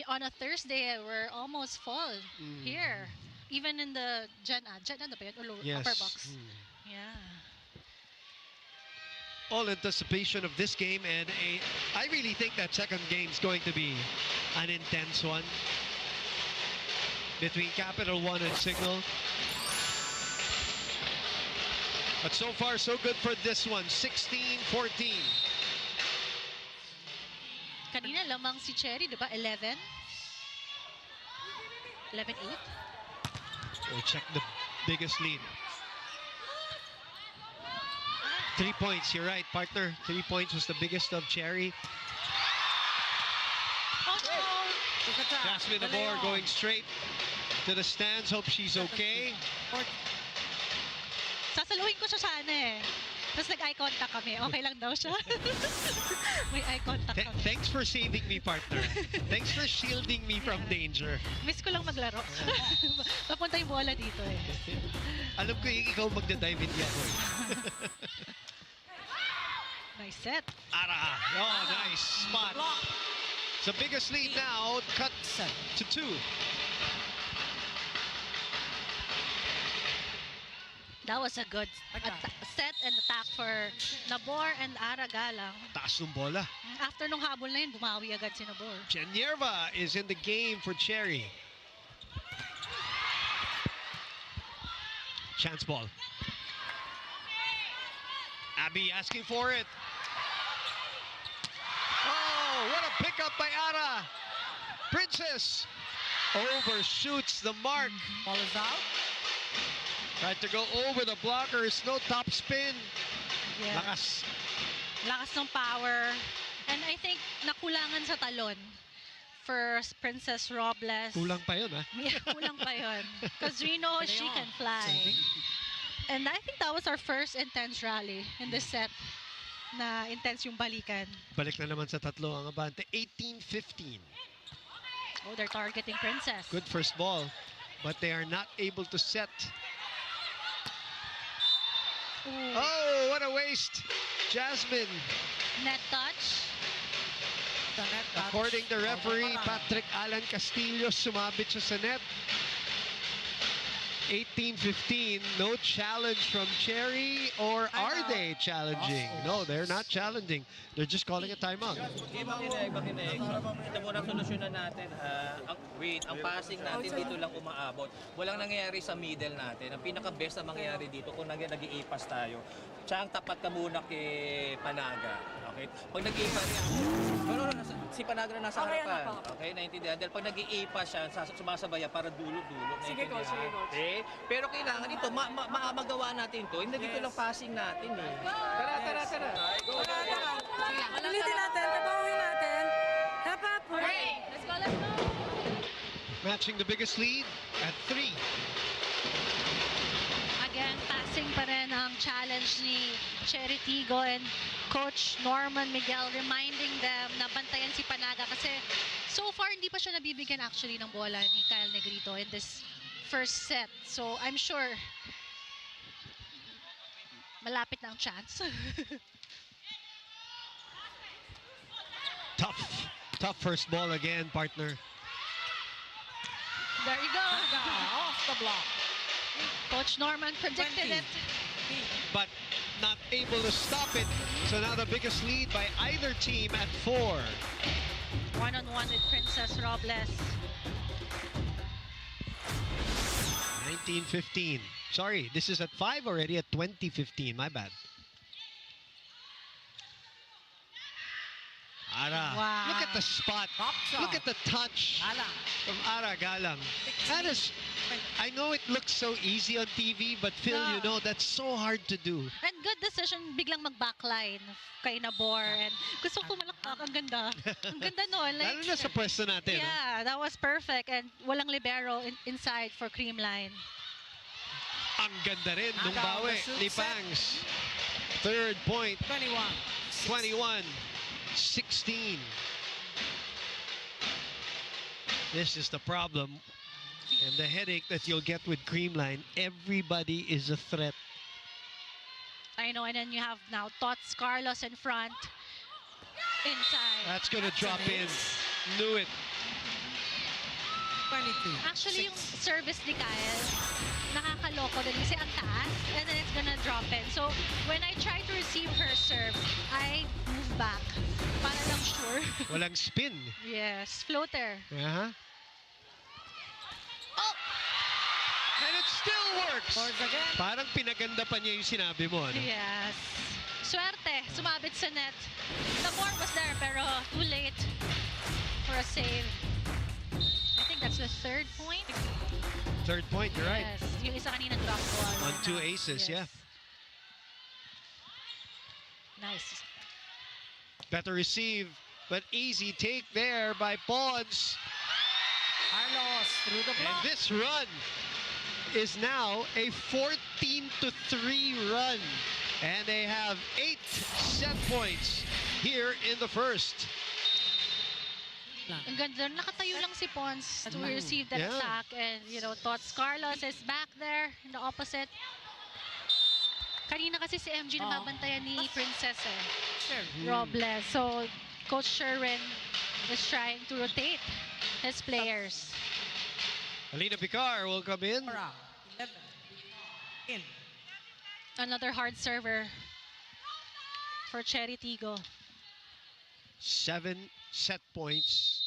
On a Thursday, we're almost full here. Even in the Gen A na ba yun? Yes. Upper box. Yeah. All anticipation of this game, and I really think that second game is going to be an intense one between Capital One and Signal. But so far, so good for this one. 16-14. Kanina lamang si Chery, di ba? 11? 11-8? We'll check the biggest lead. 3 points, you're right, partner. 3 points was the biggest of Chery. Oh, no! Jasmine Amor going straight to the stands. Hope she's okay. Sasaluhin ko siya sana eh. Tapos nag-eye contact kami. Okay lang daw siya. May eye contact kami. Thanks for saving me, partner. Thanks for shielding me from danger. Miss ko lang maglaro. Papunta yung bola dito eh. Alam ko yung ikaw magda-dive hindi ako eh. Nice set. Ara! Oh, nice spot. The biggest lead now cut to 2. That was a good set and attack for Nabor and Ara Galang. Taas ng bola. After nung habol na yun, bumawi agad si Nabor. Genierva is in the game for Chery. Chance ball. Abby asking for it. Oh, what a pickup by Ara. Princess overshoots the mark. Ball is out. Tried to go over the blockers. No top spin. Yeah. Lakas. Lakas ng power. And I think nakulangan sa talon for Princess Robles. Kulang pa yun, ha? Yeah, kulang pa yun. Because we know she can fly. And I think that was our first intense rally in this set. Na intense yung balikan. Balik na naman sa tatlo ang abante. 18-15. Oh, they're targeting Princess. Good first ball. But they are not able to set. Ooh. Oh, what a waste. Jasmine. Net touch. According to referee Patrick Alan Castillo, sumabit siya sa net. 18-15, no challenge from Chery, or are they challenging? No, they're not challenging. They're just calling a timeout. Makinig. Ito muna solusyonan natin. Ang passing natin dito lang umaabot. Walang nangyayari sa middle natin. Ang pinaka-best na mangyayari dito kung nag-i-pass tayo. Tsaka tapat ka muna kay Panaga. Okay? Pag nag-i-pass niya, si Panaga na nasa harapan. Okay, naintindihan. Dahil pag nag-i-pass siya, sumasabay para dulo-dulo. Sige, coach. Sige, coach. Okay? Pero kailangan ito, magawa natin ito. Hindi dito lang passing natin eh. Tara. Go. Ulitin natin. Tabawin natin. Dapat. Let's go. Matching the biggest lead at 3. Again, passing pa rin ang challenge ni Chery Tiggo and Coach Norman Miguel reminding them na bantayan si Panaga kasi so far hindi pa siya nabibigyan actually ng bola ni Kyle Negrito in this first set. So I'm sure malapit na ang chance. Tough first ball again, partner. There you go. Off the block. Coach Norman predicted it. But not able to stop it. So now the biggest lead by either team at 4. One-on-one with Princess Robles. 19-15. Sorry, this is at 5 already, at 20-15. My bad. Ara. Wow. Look at the spot. Look at the touch from Ara Galang. That is, I know it looks so easy on TV, but Phil, you know, that's so hard to do. And good decision biglang mag-backline kay Nabor. And gusto ko malakpak. Ang ganda. Ang ganda nun. Like, Lalo na sa pwesto natin. yeah, that was perfect. And walang libero inside for Creamline. Ang ganda rin nung bawi ni Pangs. Third point. 21-16. This is the problem. And the headache that you'll get with Creamline, everybody is a threat. I know, and then you have now Tots Carlos in front. Inside. That's going to drop in. Knew it. 22. Actually, yung service ni Kyle, nakakaloko din kasi ang taas, and then it's gonna drop in. So, when I try to receive her serve, I move back. Para lang sure. Walang spin. Yes, floater. Uh-huh. Oh! And it still works. Boards again. Parang pinaganda pa niya yung sinabi mo. Ano? Yes. Swerte, sumabit sa net. The board was there, pero too late for a save. I think that's the third point. Third point, you're right. Yes, yung isa kanina drop ball. On 2 aces, yeah. Nice. Better receive, but easy take there by Pons. Carlos through the And block. this run is now a 14-3 run. And they have 8 set points here in the first. Ang ganda, nakatayo lang si Pons to receive that Yeah. attack. And, you know, Tots Carlos is back there in the opposite. Kanina kasi si MG nababantayan ni Princess Robles. So, Coach Sherwin is trying to rotate his players. Alina Picar will come in. 11. In. Another hard server for Chery Tiggo. 7 set points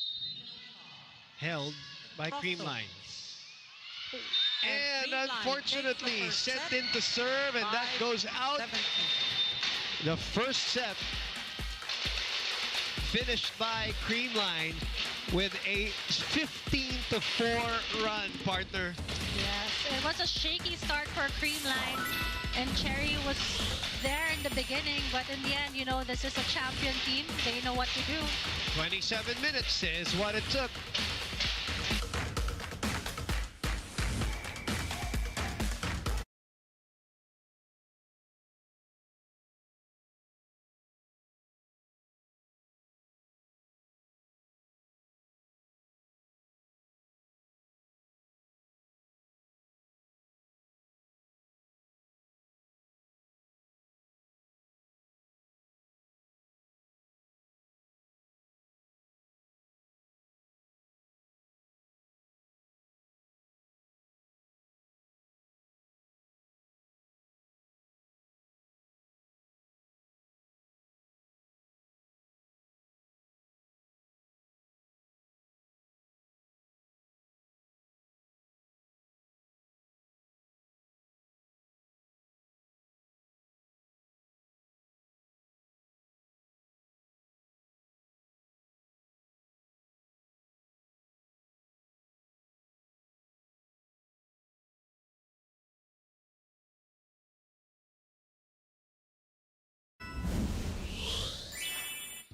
held by Creamline. And Creamline unfortunately takes the first sent set. in to serve, and that goes out. 17. The first set finished by Creamline with a 15-4 run, partner. Yes, it was a shaky start for Creamline, and Chery was there in the beginning, but in the end, you know, this is a champion team. They know what to do. 27 minutes is what it took.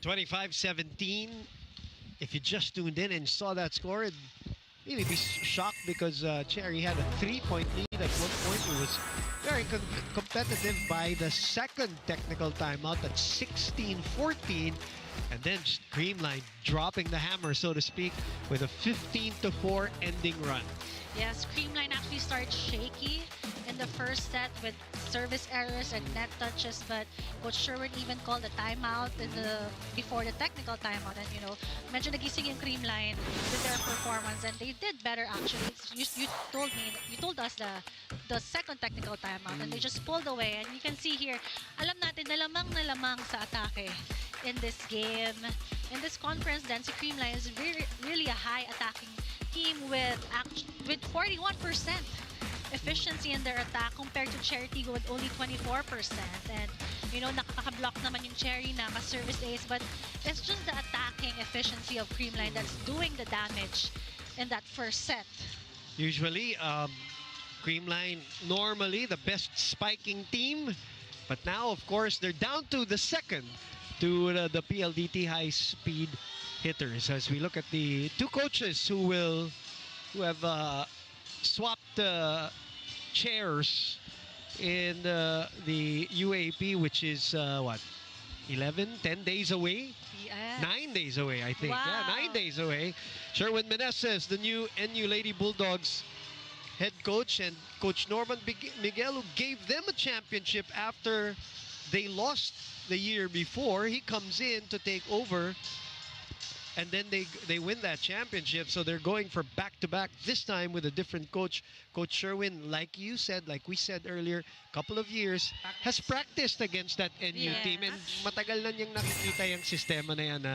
(25-17). If you just tuned in and saw that score, it'd really be shocked because Chery had a 3-point lead at one point. It was very competitive by the second technical timeout at 16-14. And then Creamline dropping the hammer, so to speak, with a 15-4 ending run. Yes, Creamline actually started shaky in the first set with service errors and net touches, but Coach Sherwin even called a timeout before the technical timeout, and you know, medyo nagising yung Creamline with their performance, and they did better actually. You told us the second technical timeout, and they just pulled away, and you can see here, alam natin na lamang sa atake in this game. In this conference, then si Creamline is really a high attacking team with 41% efficiency in their attack compared to Chery Tiggo with only 24%. And, you know, nakaka-block naman yung Chery na ka-service ace, but it's just the attacking efficiency of Creamline that's doing the damage in that first set. Usually, Creamline normally the best spiking team, but now, of course, they're down to the second to the PLDT high-speed hitters. As we look at the two coaches who have swapped chairs in the UAP, which is 11, 10 days away? Yes. 9 days away, I think. Yeah, Wow. 9 days away. Sherwin Meneses, the new NU Lady Bulldogs head coach, and Coach Norman Miguel, who gave them a championship after they lost the year before. He comes in to take over, and then they win that championship. So they're going for back-to-back, this time with a different coach. Coach Sherwin, like you said, like we said earlier, couple of years, has practiced against that NU team. And matagal na niyang nakikita yung sistema na yan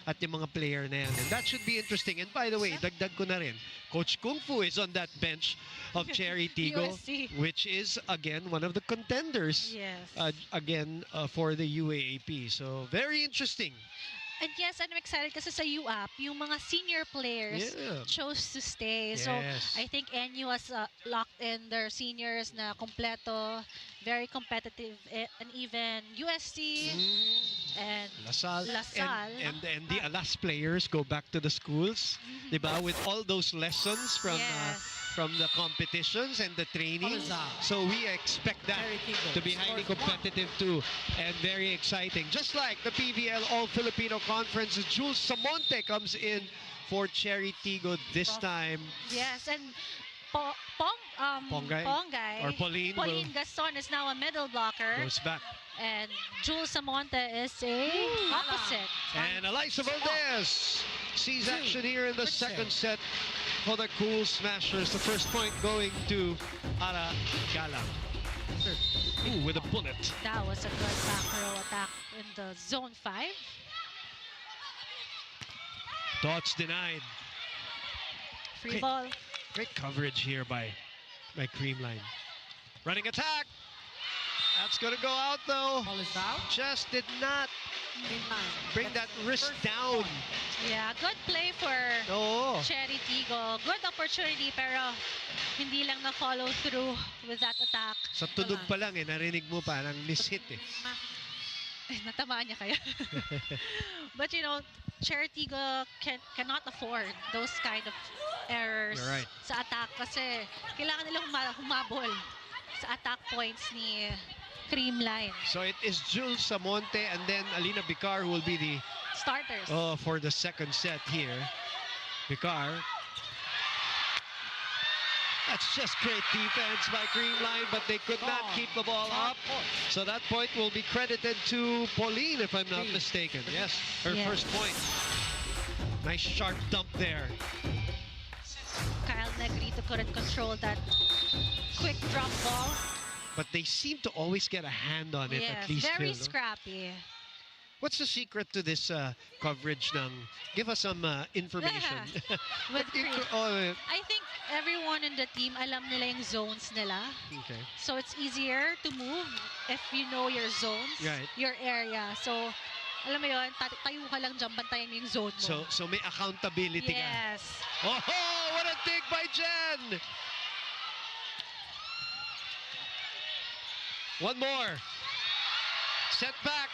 at yung mga player na yan. And that should be interesting. And by the way, dagdag ko na rin, Coach Kung Fu is on that bench of Chery Tiggo, USC. which is, again, one of the contenders Yes. for the UAAP. So, very interesting. And yes, I'm excited kasi sa UAP, yung mga senior players Yeah. chose to stay. So, Yes. I think NU has locked in their seniors na kompleto, very competitive, and even USC and Lasal. Lasal. And the Alas players go back to the schools, diba? With all those lessons Yes. from the competitions and the training. Rizal. So we expect that Chery Tiggo to be highly scores one. competitive too, and very exciting. Just like the PVL All-Filipino Conference, Jules Samonte comes in for Chery Tiggo this time. yes, and Pongay? Pongay Or Pauline will- Gaston is now a middle blocker, Goes back. and Jules Samonte is a opposite. And Elisa Valdez sees action here in the second set for the Cool Smashers. The first point going to Ara Galang. Ooh, with a bullet. That was a good back row attack in the zone 5. Dots denied. Free Okay. ball. Great coverage here by Creamline. Running attack. That's going to go out though. Ball is out. Just did not Creamline bring gets that wrist first down. point. Yeah, good play for Oh. Chery Tiggo. Good opportunity pero hindi lang na-follow through with that attack. Sa tunog pa lang narinig mo parang miss-hit eh. Ay, natamaan niya kaya. But you know, Chery Tiggo cannot afford those kind of errors You're right. sa attack kasi kailangan nilang humabol sa attack points ni Creamline. So it is Jules Samonte and then Alina Bicar who will be the Starters. for the second set here. Bicar. That's just great defense by Creamline, but they could not keep the ball up. So that point will be credited to Pauline, if I'm not mistaken. Yes, her Yeah. first point. Nice sharp dump there. Kyle Negrito couldn't control that quick drop ball. But they seem to always get a hand on it, Yes, at least. very Phil, no? scrappy. What's the secret to this coverage? Give us some information. With Cream. Oh, I think everyone in the team alam nila yung zones nila. okay. So it's easier to move if you know your zones, Right. your area. So alam mo yun, tayo ka lang dyan, bantayan mo yung zone mo. So may accountability ka. Yes. Oh, what a dig by Jen! One more. Set back.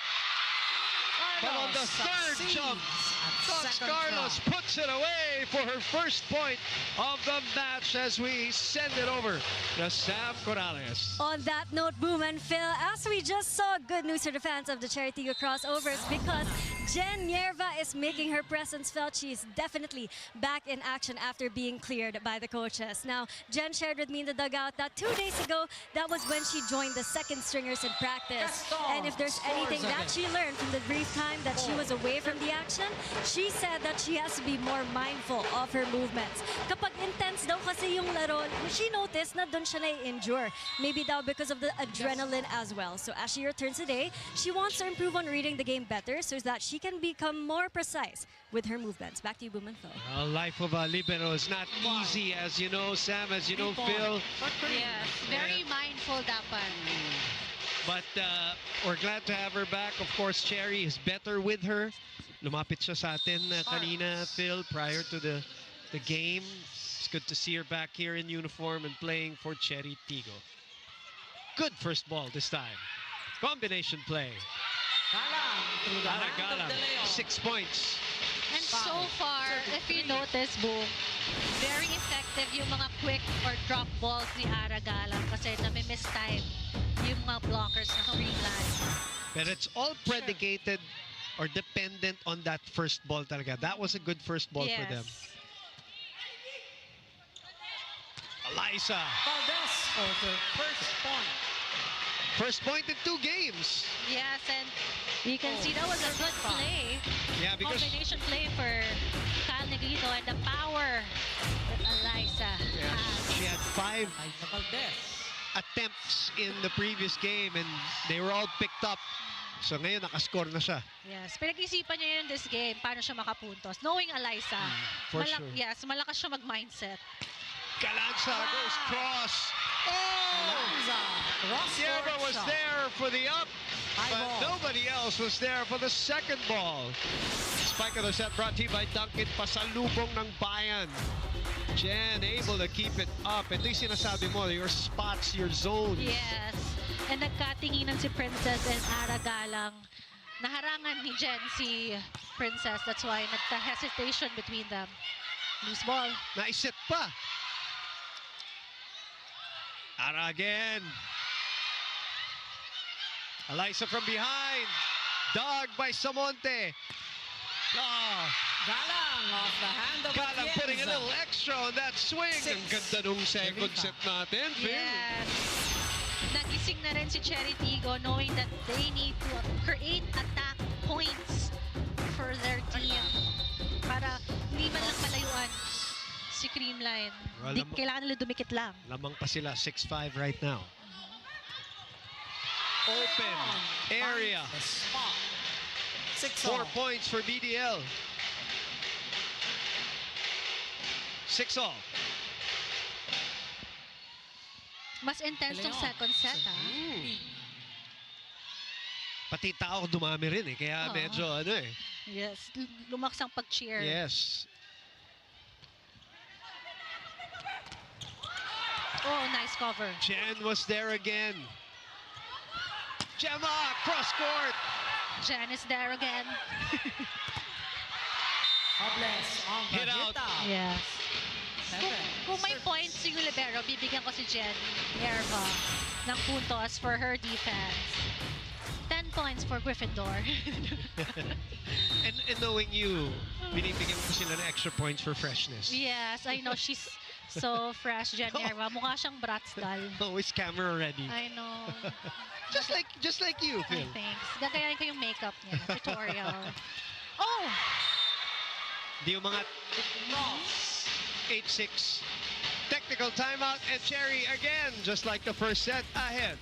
But on the third succeeds jump, at Cox second Carlos try. puts it away for her first point of the match as we send it over to Sam Corrales. On that note, Boom and Phil, as we just saw, good news for the fans of the Chery Tiggo Crossovers because Jen Nierva is making her presence felt. She is definitely back in action after being cleared by the coaches. Now, Jen shared with me in the dugout that 2 days ago, that was when she joined the second stringers in practice. And if there's anything that she learned from the brief time that she was away from the action, she said that she has to be more mindful of her movements. Kapag intense daw kasi yung laro, she noticed na dun siya na-injure. Maybe daw because of the adrenaline as well. So as she returns today, she wants to improve on reading the game better so that she can become more precise with her movements. Back to you, Boom and Phil. Life of a libero is not easy, as you know, Sam, as you know, Phil. Yes, very mindful dapat. But we're glad to have her back. Of course, Chery is better with her. Lumapit siya sa atin kanina, Phil, prior to the game. It's good to see her back here in uniform and playing for Chery Tiggo. Good first ball this time. Combination play. Galang through the hand of Galang, De Leon. 6 points. And so far, if you notice, Boom, very effective yung mga quick or drop balls ni Ara Galang kasi nami-miss time yung mga blockers ng Creamline. But it's all predicated or dependent on that first ball talaga. That was a good first ball for them. Eliza. Valdez for the first point. First point in 2 games. Yes, and you can see that was a good play. Yeah, because Combination play for Kyle Negrito and the power that Eliza has. she had 5 Eliza Valdez. attempts in the previous game and they were all picked up. So ngayon nakascore na siya. Yes, pinag-isipan niya yun in this game, paano siya makapuntos. Knowing Eliza, for sure. yes, malakas siya mag-mindset. Galanza goes cross. Oh! Sierra was there for the up, but nobody else was there for the second ball. Spike of the set brought to you by Duncan, pasalubong ng bayan. Jen able to keep it up. Ito yung sinasabi mo, your spots, your zones. Yes, and nagkatinginan si Princess and Aragalang. Naharangan ni Jen si Princess. That's why nagka-hesitation between them. Loose ball. Naisit pa. Ara again. Eliza from behind. Dog by Samonte. Oh, Galang off the hand of Galang putting a Atienza. little extra on that swing. Ang ganda nung second set natin, Phil. Yes. Nagising na rin si Chery Tiggo knowing that they need to create attack points for their team para hindi man lang malayuan si Creamline. Well, Kailangan nila dumikit lang. Lamang pa sila, 6-5 right now. Open area. The spot. 4 points for BDL. 6-all. Mas intense tong second set, ha? Pati tao dumami rin eh. Kaya medyo ano eh. Yes, lumakas ang pag-cheer. Yes. Oh, nice cover. Jen was there again. Gemma, cross court. Jen is there again. Jobless on the Hit out. Yes. Seven. Kung may points yung libero, bibigyan ko si Jen Nerva ng puntos for her defense. 10 points for Gryffindor. And knowing you, binibigyan ko sila ng extra points for freshness. Yes, I know she's so fresh, Jen Nerva. Mukha siyang Bratz doll. Always camera ready. I know. Just like you, Phil. Thanks. Gagayahin ko yung makeup niya. Tutorial. Oh! Di yung mga 8-6. Technical timeout and Chery again, just like the first set, ahead.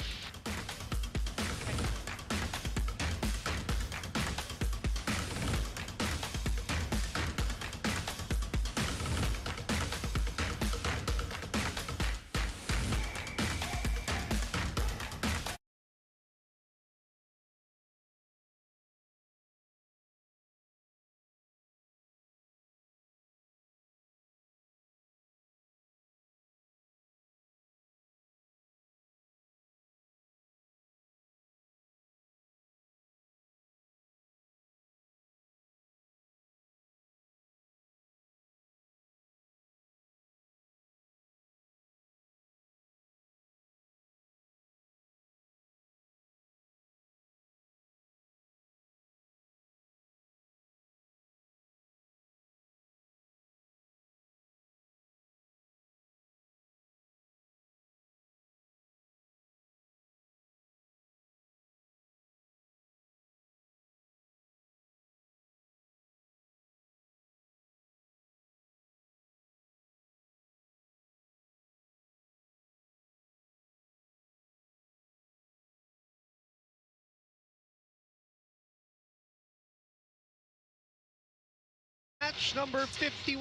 Match number 51.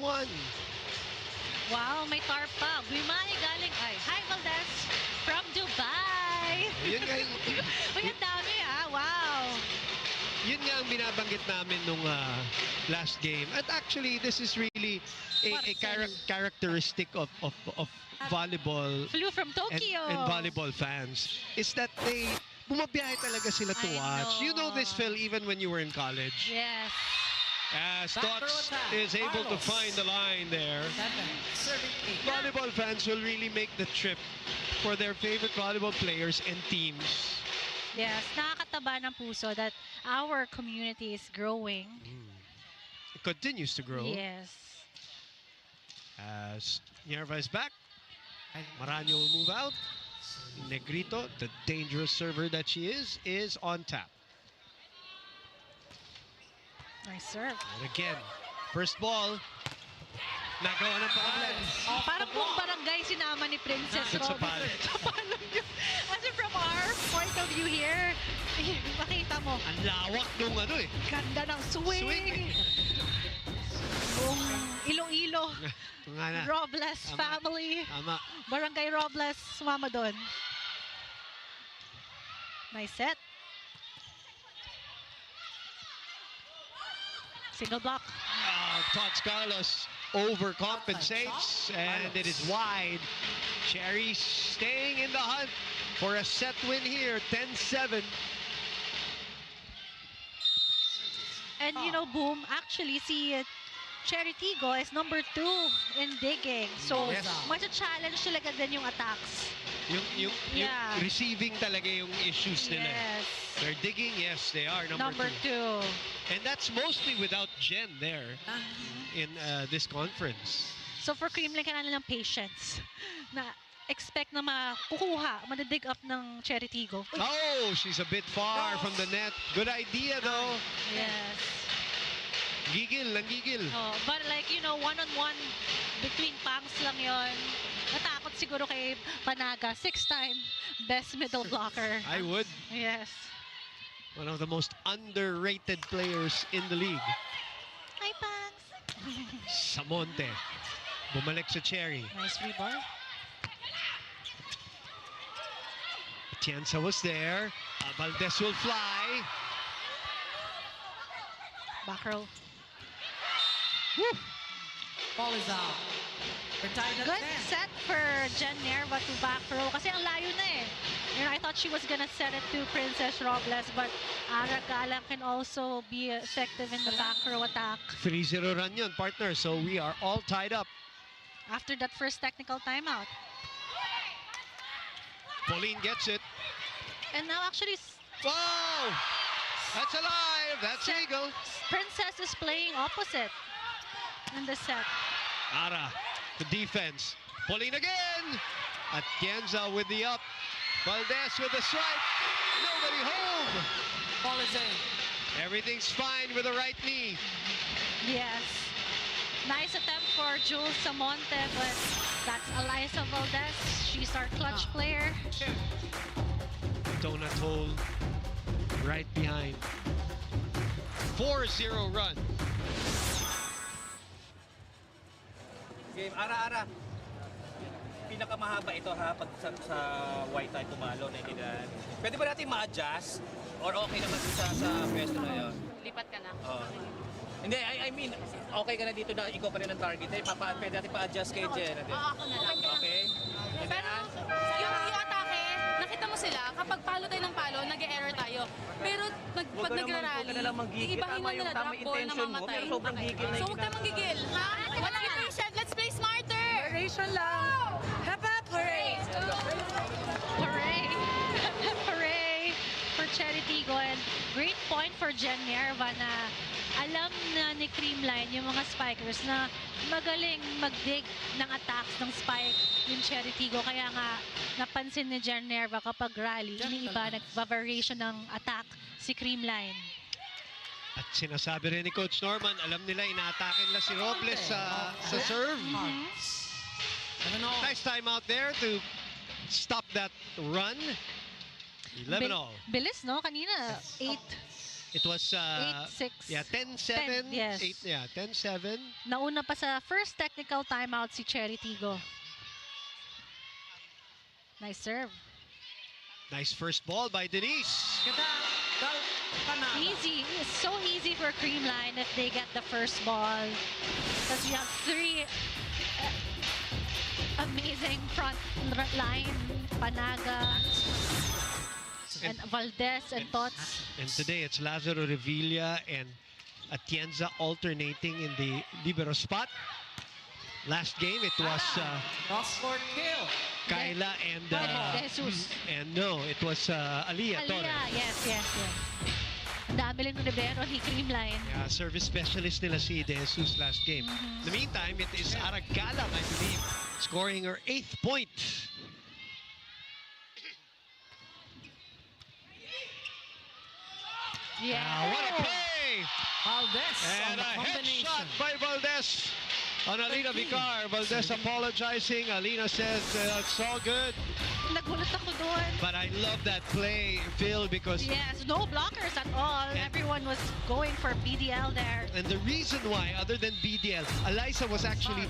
Wow, may tarp pa. Buimay galing. Ay, hi Valdez from Dubai. Yun nga, Uy, ang dami wow. yun nga ang binabanggit namin nung last game. At actually, this is really a characteristic of volleyball Flew from Tokyo. and volleyball fans is that they bumabiyahe talaga sila to I watch. You know know. this, Phil, even when you were in college. Yes. As Stotts is able to find the line there. Volleyball fans will really make the trip for their favorite volleyball players and teams Yes, nakakataba ng puso that our community is growing. It continues to grow. Yes. As Nerva is back, Maranyo will move out. Negrito, the dangerous server that she is on tap. Nice serve. And again, first ball, nagawa ng pangalan. Oh, parang kung barangay sinama ni Princess Sa Robin. palad. Sa palad yun. As in from our point of view here, makita mo, Ang lawak nung ano eh. ganda ng swing. Swing. Buong Iloilo, Ito nga na. Robles Tama. family, Tama. Barangay Robles, sumama doon. Nice set. Single block. Tots Carlos overcompensates, and it is wide. Chery staying in the hunt for a set win here, 10-7. And you know, Boom, actually, si Chery Tiggo is number 2 in digging. So, Yes. challenge talaga din yung attacks. Yung Yeah. receiving talaga yung issues nila. Yes. They're digging, yes, they are Number 2. And that's mostly without Jen there in this conference. So, for Creamline, kailangan ng patience. Na expect na makukuha, madadig up ng Chery Tiggo. Uy, Oh, she's a bit far from the net. Good idea, though. yes. Gigil, nanggigil. Oh, but like, you know, one-on-one between pangs lang yon. Natakot siguro kay Panaga. 6-time best middle blocker. I would. Yes. One of the most underrated players in the league. Hi, Pangs. Samonte. Bumalik sa Chery. Nice rebound. Tienza was there. Valdez will fly. Back row. Ball is out. We're tied at Good 10. set for Jen Nerva to back row. Kasi ang layo na eh. You know, I thought she was gonna set it to Princess Robles, but Ara Galang can also be effective in the back row attack. 3-0 run yun, partner. So we are all tied up. After that first technical timeout. Pauline gets it. And now actually, Wow! That's alive. That's legal. Princess is playing opposite in the set. Ara, the defense. Pauline again. Atienza with the up. Valdez with the swipe. Nobody home. Ball is in. Everything's fine with the right knee. Yes. Nice attempt for Jules Samonte, but that's Eliza Valdez. She's our clutch player. Donut hole right behind. 4-0 run. Game, Ara. Pinakamahaba ito ha, pag sa white tayo tumalo, naiintindihan. Pwede ba natin ma-adjust? Or okay naman sa pwesto na yun? Lipat ka na. Hindi, I mean, okay ka na dito na ikaw pa rin ang target. Pwede natin pa-adjust kay Jen. Ako na lang. Okay? Pero yung atake, nakita mo sila, kapag palo tayo ng palo, nag-error tayo. Pero pag nagrarally, Huwag ka na lang manggigil. iibahin mo nila drop ball na mamatay. Pero sobrang gigil na So huwag tayo manggigil, ha? Wala na patient, let's play smarter! Variation lang. Hep hep, hooray! Hooray! Hooray for Chery Tiggo, and great point for Jen Nerva na alam na ni Creamline yung mga spikers na magaling mag-dig ng attacks ng spike yung Chery Tiggo. Kaya nga napansin ni Jen Nerva kapag rally, iniiba, nag-variation ng attack si Creamline. At sinasabi rin ni Coach Norman, alam nila inaatake nila si Robles sa serve. Nice time out there to stop that run. 11 all. Bilis, no? Kanina, 8. It was 8-6. yeah, 10-7. 10, yes. 10-7. Nauna pa sa first technical timeout si Chery Tiggo. Nice serve. Nice first ball by Denise. Easy. It's so easy for Creamline if they get the first ball. Because we have 3 amazing front line. Panaga and Valdez and Tots. And today it's Lazaro Revilla and Atienza alternating in the libero spot. Last game, it was Cross-court kill. Kyla and... Jesus. and no, it was Aliyah Torres. Yes. Ang dami lang numero ni Creamline. Yeah, service specialist nila si De Jesus last game. In the meantime, it is Aragalang, I believe, scoring her 8th point. Yeah. What a play! Valdez on And the a combination. headshot by Valdez on Alina Vicar. Valdez apologizing. Alina says it's all good. Nagulat ako doon. But I love that play, Phil, because... Yes, no blockers at all. Everyone was going for PDL there. And the reason why, other than BDL, Eliza was actually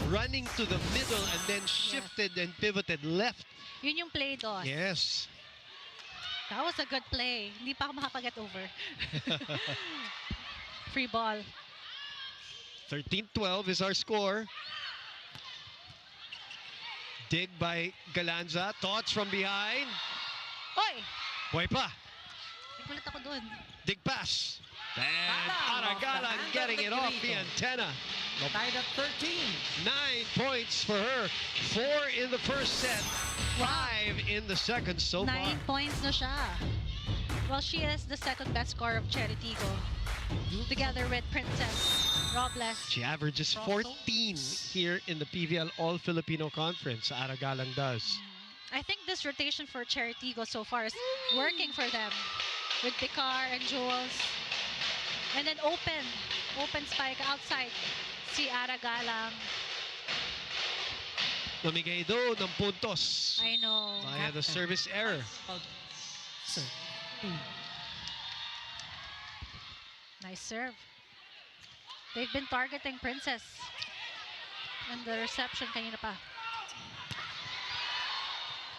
running to the middle and then shifted and pivoted left. Yun yung play doon. Yes. That was a good play. Hindi pa ako makapag-get over. Free ball. 13-12 is our score. Dig by Galanza. Thoughts from behind. Oy! Buhay pa. Nagulat ako doon. Dig pass. And Aragalang hand getting of it the off the Quirito. antenna. Tied at 13. 9 points for her. 4 in the first set. 5 in the second so 9 far. points na siya. Well, she is the second best scorer of Chery Tiggo. Together with Princess Robles. She averages 14 here in the PVL All-Filipino Conference. Aragalang does. I think this rotation for Chery Tiggo so far is working for them. With Vicar and Jules. And then open spike outside. Si Aragalang. Namigay doon ng puntos I know. via the service error. Nice serve. They've been targeting Princess. And the reception kanina pa.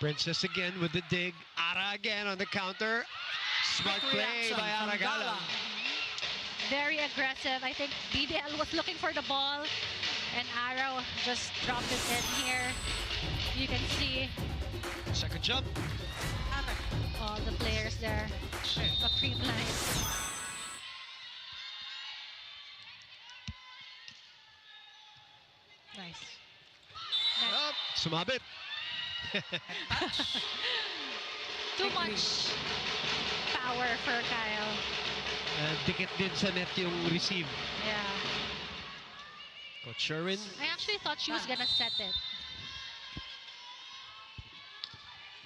Princess again with the dig. Ara again on the counter. Smart play by Aragalang. Very aggressive. I think BDL was looking for the ball. And Arrow just dropped it in here. You can see Second jump. all the players there. The Creamline. Nice. Up. Sumabit. Too much power for Kyle. Dikit din sa net yung receive. Yeah. Coach Sherwin. I actually thought she was gonna set it.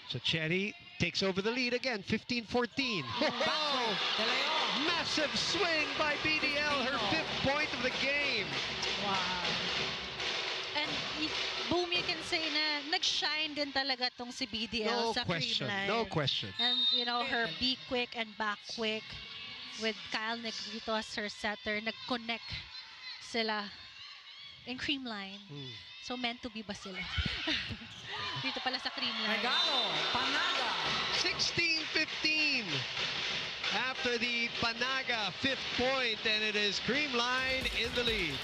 So Chery takes over the lead again, 15-14. Oh, massive swing by BDL, her 5th point of the game. Wow. And boom, you can say na nag-shine din talaga tong si BDL sa Creamline. No question. And you know, her be quick and back quick with Kyle Negrito as her setter, nag-connect sila in Creamline. So meant to be ba sila? Dito pala sa Creamline. Regalo, Panaga. 16-15 after the Panaga 5th point, and it is Creamline in the lead.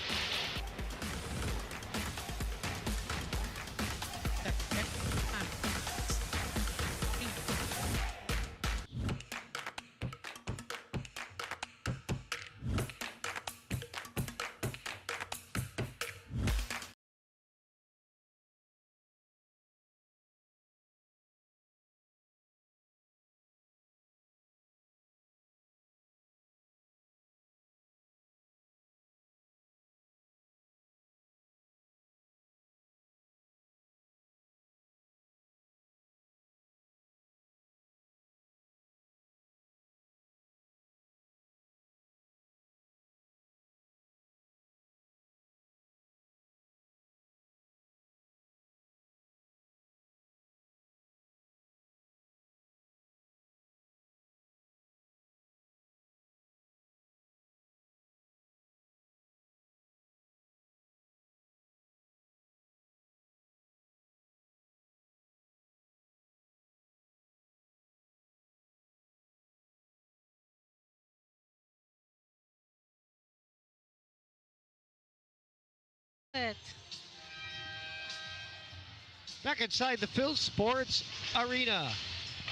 Back inside the Phil Sports Arena.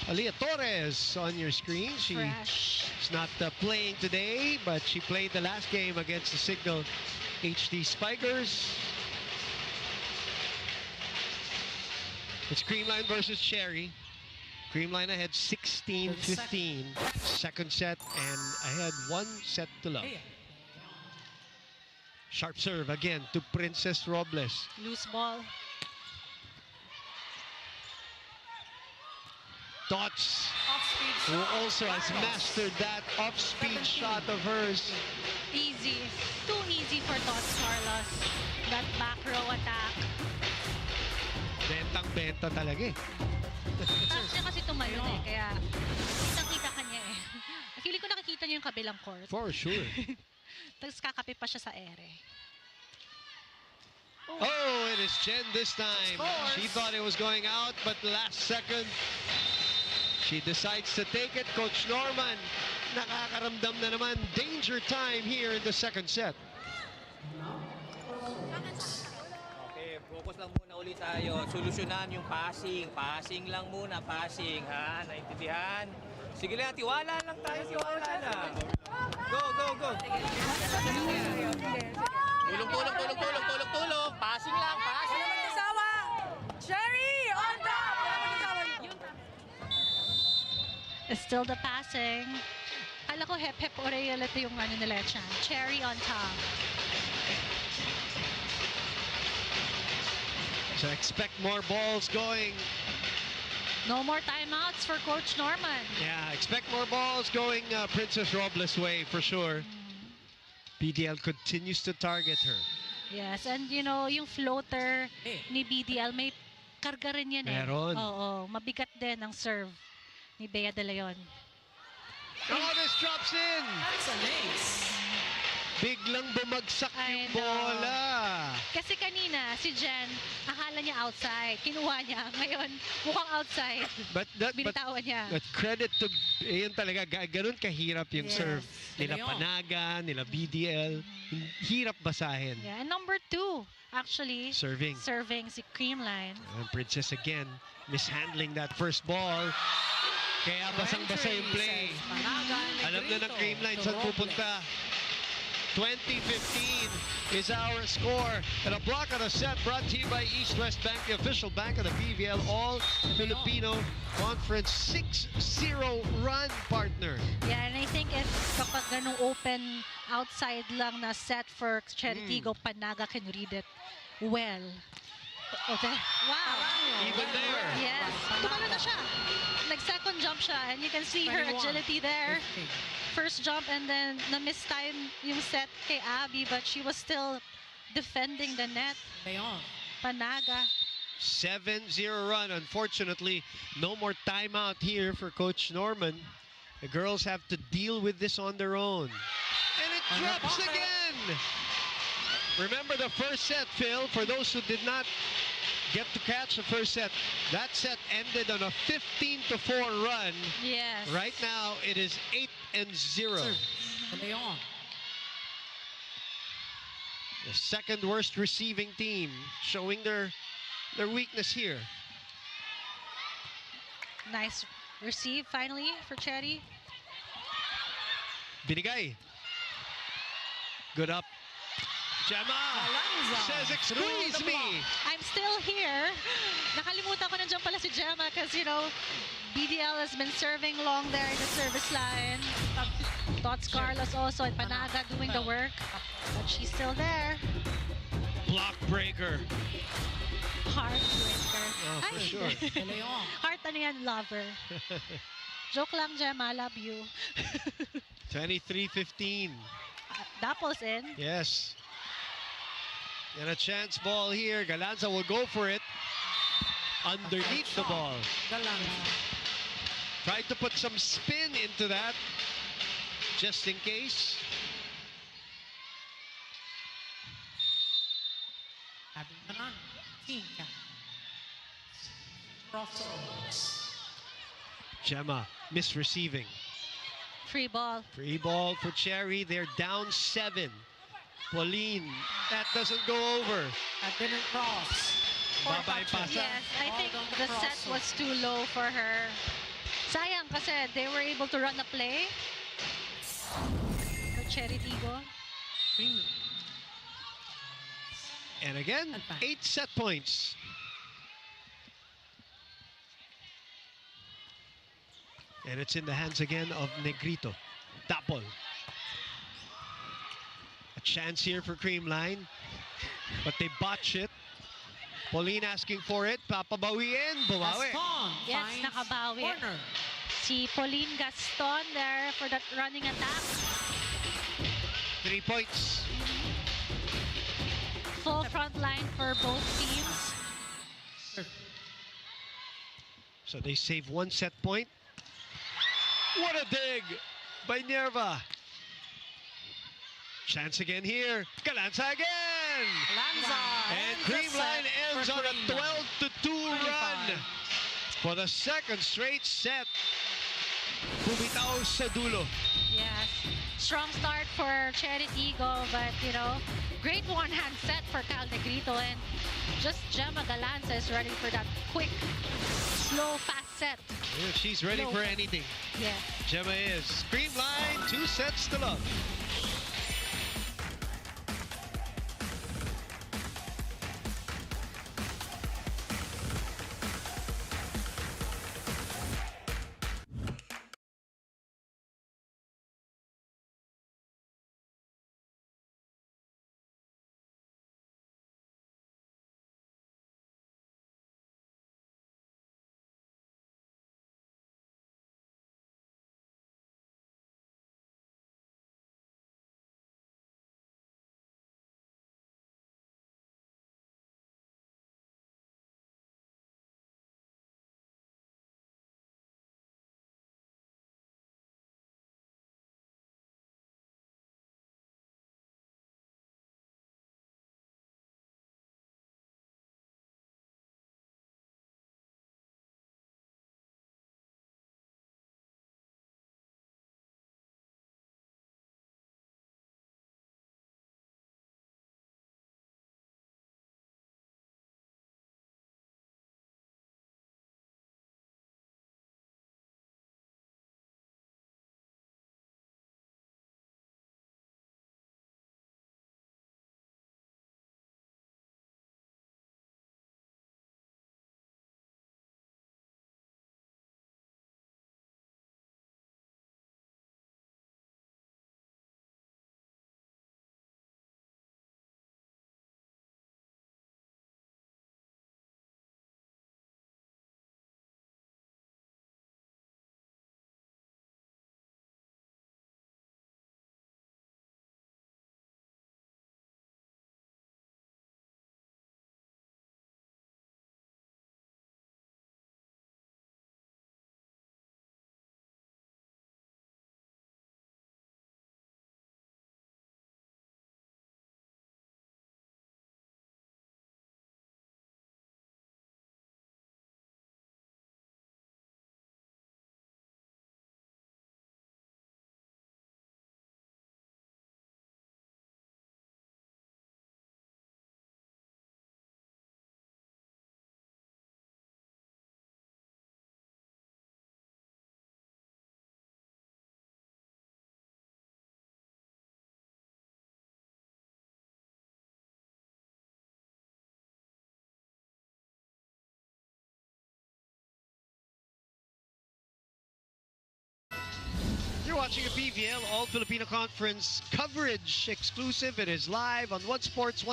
Aliyah Torres on your screen. She's not playing today, but she played the last game against the Signal HD Spikers. It's Creamline versus Chery. Creamline ahead 16-15. Second set and ahead 1 set to love. Sharp serve again to Princess Robles. Loose ball. Dots, Off-speed who shot. also has Carlos. mastered that off-speed 17. shot of hers. Easy. Too easy for Tots Carlos. That back row attack. Bentang-benta talaga eh. Taas niya kasi tumalon eh. Kaya kitang-kita ka niya eh. Feeling ko nakikita niya yung kabilang court. For sure. Tapos kakape pa siya sa ere. Oh, it is Jen this time. She thought it was going out, but last second, she decides to take it. Coach Norman, nakakaramdam na naman. Danger time here in the second set. Okay, focus lang muna ulit tayo. Solusyonan yung passing. Passing lang muna, passing. Ha? Naintindihan? Sige lang, tiwala lang tayo. Tiwala lang. Go, go, go. Tulong, tulong, tulong, tulong, tulong, tulong. Passing lang, passing. Still the passing. Kala ko hep-hep orelate yung ano nila dyan. Chery on top. So expect more balls going. No more timeouts for Coach Norman. Yeah, expect more balls going Princess Robles' way for sure. PDL continues to target her. Yes, and you know, yung floater ni BDL, may karga rin yan eh. Meron. Oo, mabigat din ang serve ni Bea De Leon. Oh, this drops in! That's an ace. Biglang bumagsak I yung know. bola. Kasi kanina, si Jen, akala niya outside. Kinuha niya. Ngayon, mukhang outside. But Binitawan niya. But credit to, yun talaga, ganun kahirap yung Yes. serve. Nila Leon. Panaga, nila BDL. Hirap basahin. Yeah, and number 2, actually, Serving. serving si Creamline. And Princess again, mishandling that first ball. Kaya basang-basa yung play. Says Panaga and Alam na ng Negrito Creamline to saan Robles. pupunta. 20-15 is our score. And a block on a set brought to you by East West Bank, the official bank of the PVL All-Filipino Conference 6-0 run partner. Yeah, and I think if kapag ganung open outside lang na set for Chery Tiggo, Panaga can read it well. Okay. Wow. Even there. Yes. Tumalo na siya. Nag-second jump siya and you can see her 21. agility there. 50. First jump and then na-miss time yung set kay Abby but she was still defending the net. Leon. Panaga. 7-0 run. Unfortunately, no more timeout here for Coach Norman. The girls have to deal with this on their own. And it drops again! Remember the first set, Phil, for those who did not get to catch the first set, that set ended on a 15-4 run. Yes. Right now, it is 8-0. Serve. Leon. The second worst receiving team, showing their weakness here. Nice receive finally for Chery. Binigay. Good up. Gemma says, excuse me. I'm still here. Nakalimutan ko nandiyan pala si Gemma because, you know, BDL has been serving long there in the service line. Tots Carlos also and Panaga doing the work. But she's still there. Block breaker. Heartbreaker. Oh, for sure. Leon. Heart ano yan, lover. Joke lang, Gemma. Love you. 23-15. Dapples in. Yes. And a chance ball here. Galanza will go for it. Underneath the ball. Galanza. Tried to put some spin into that. Just in case. Abby Manan, team captain. Crossovers. Gemma misreceiving. Free ball. Free ball for Chery. They're down 7. Pauline, that doesn't go over. That didn't cross. Bye-bye pasa. Yes, I All think down the cross. set was too low for her. Sayang kasi they were able to run a play for Chery Tiggo. And again, 8 set points. And it's in the hands again of Negrito. Tapol. A chance here for Creamline, but they botch it. Pauline asking for it. Papabawiin. Bumawi. Gaston Yes, finds nakabawi. corner. Si Pauline Gaston there for that running attack. 3 points. Full front line for both teams. So they save 1 set point. What a dig by Nerva. Chance again here. Galanza again. Lanza And ends the Creamline set ends for on a Creamline. 12-2 run for the second straight set. Bumitaw sa dulo. Yes. Strong start for Chery Tiggo, but you know, great one-hand set for Cal Negrito, and just Gemma Galanza is ready for that quick, slow, fast set. Yeah, she's ready No. for anything. Yeah. Gemma is. Creamline, 2 sets to love. You're watching a PVL All-Filipino Conference coverage exclusive. It is live on One Sports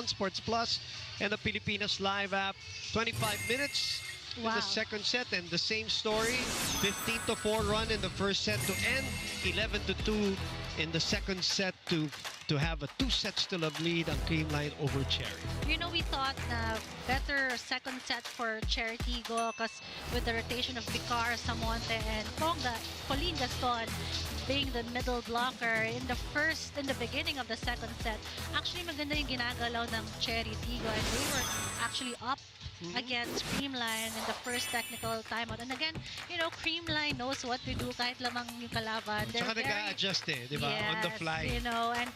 Plus, and the Pilipinas Live app. 25 minutes in Wow. the second set, and the same story. 15-4 run in the first set to end. 11-2 in the second set to have a 2 sets to love lead on Creamline over Chery. You know, we thought na better second set for Chery Tiggo because with the rotation of Picar, Samonte, and Pauline Gaston being the middle blocker in the beginning of the second set, actually maganda yung ginagalaw ng Chery Tiggo, and they were actually up against Creamline in the first technical timeout. And again, you know, Creamline knows what to do kahit lamang yung kalaban. They're Tsaka very- nag-a-adjust di ba? On the Yes, fly. you know, and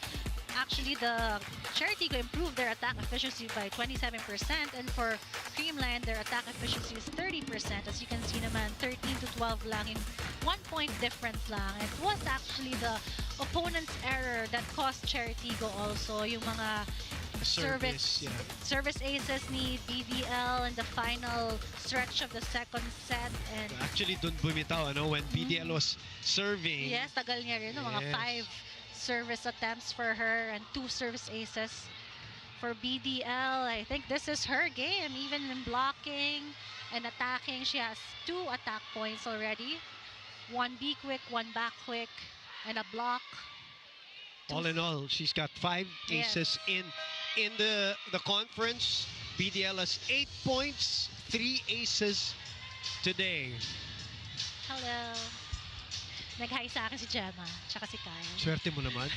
actually the Chery Tiggo improved their attack efficiency by 27%, and for Creamline, their attack efficiency is 30%. As you can see naman, 13-12 lang, in 1 point difference lang. It was actually the opponent's error that cost Chery Tiggo also, yung mga service. Yeah. service aces ni PVL in the final stretch of the second set. And Actually, dun bumitaw, ano, when PDL was serving. yes, tagal niya rin. Mga Yes. 5 service attempts for her and 2 service aces for BDL. I think this is her game, even in blocking and attacking. She has 2 attack points already. 1 B quick, 1 back quick, and a block. All in all, she's got 5 Yes. aces in the conference. BDL has 8 points, 3 aces today. Hello. Nag-hi sa akin si Gemma, tsaka si Kyle. Swerte mo naman.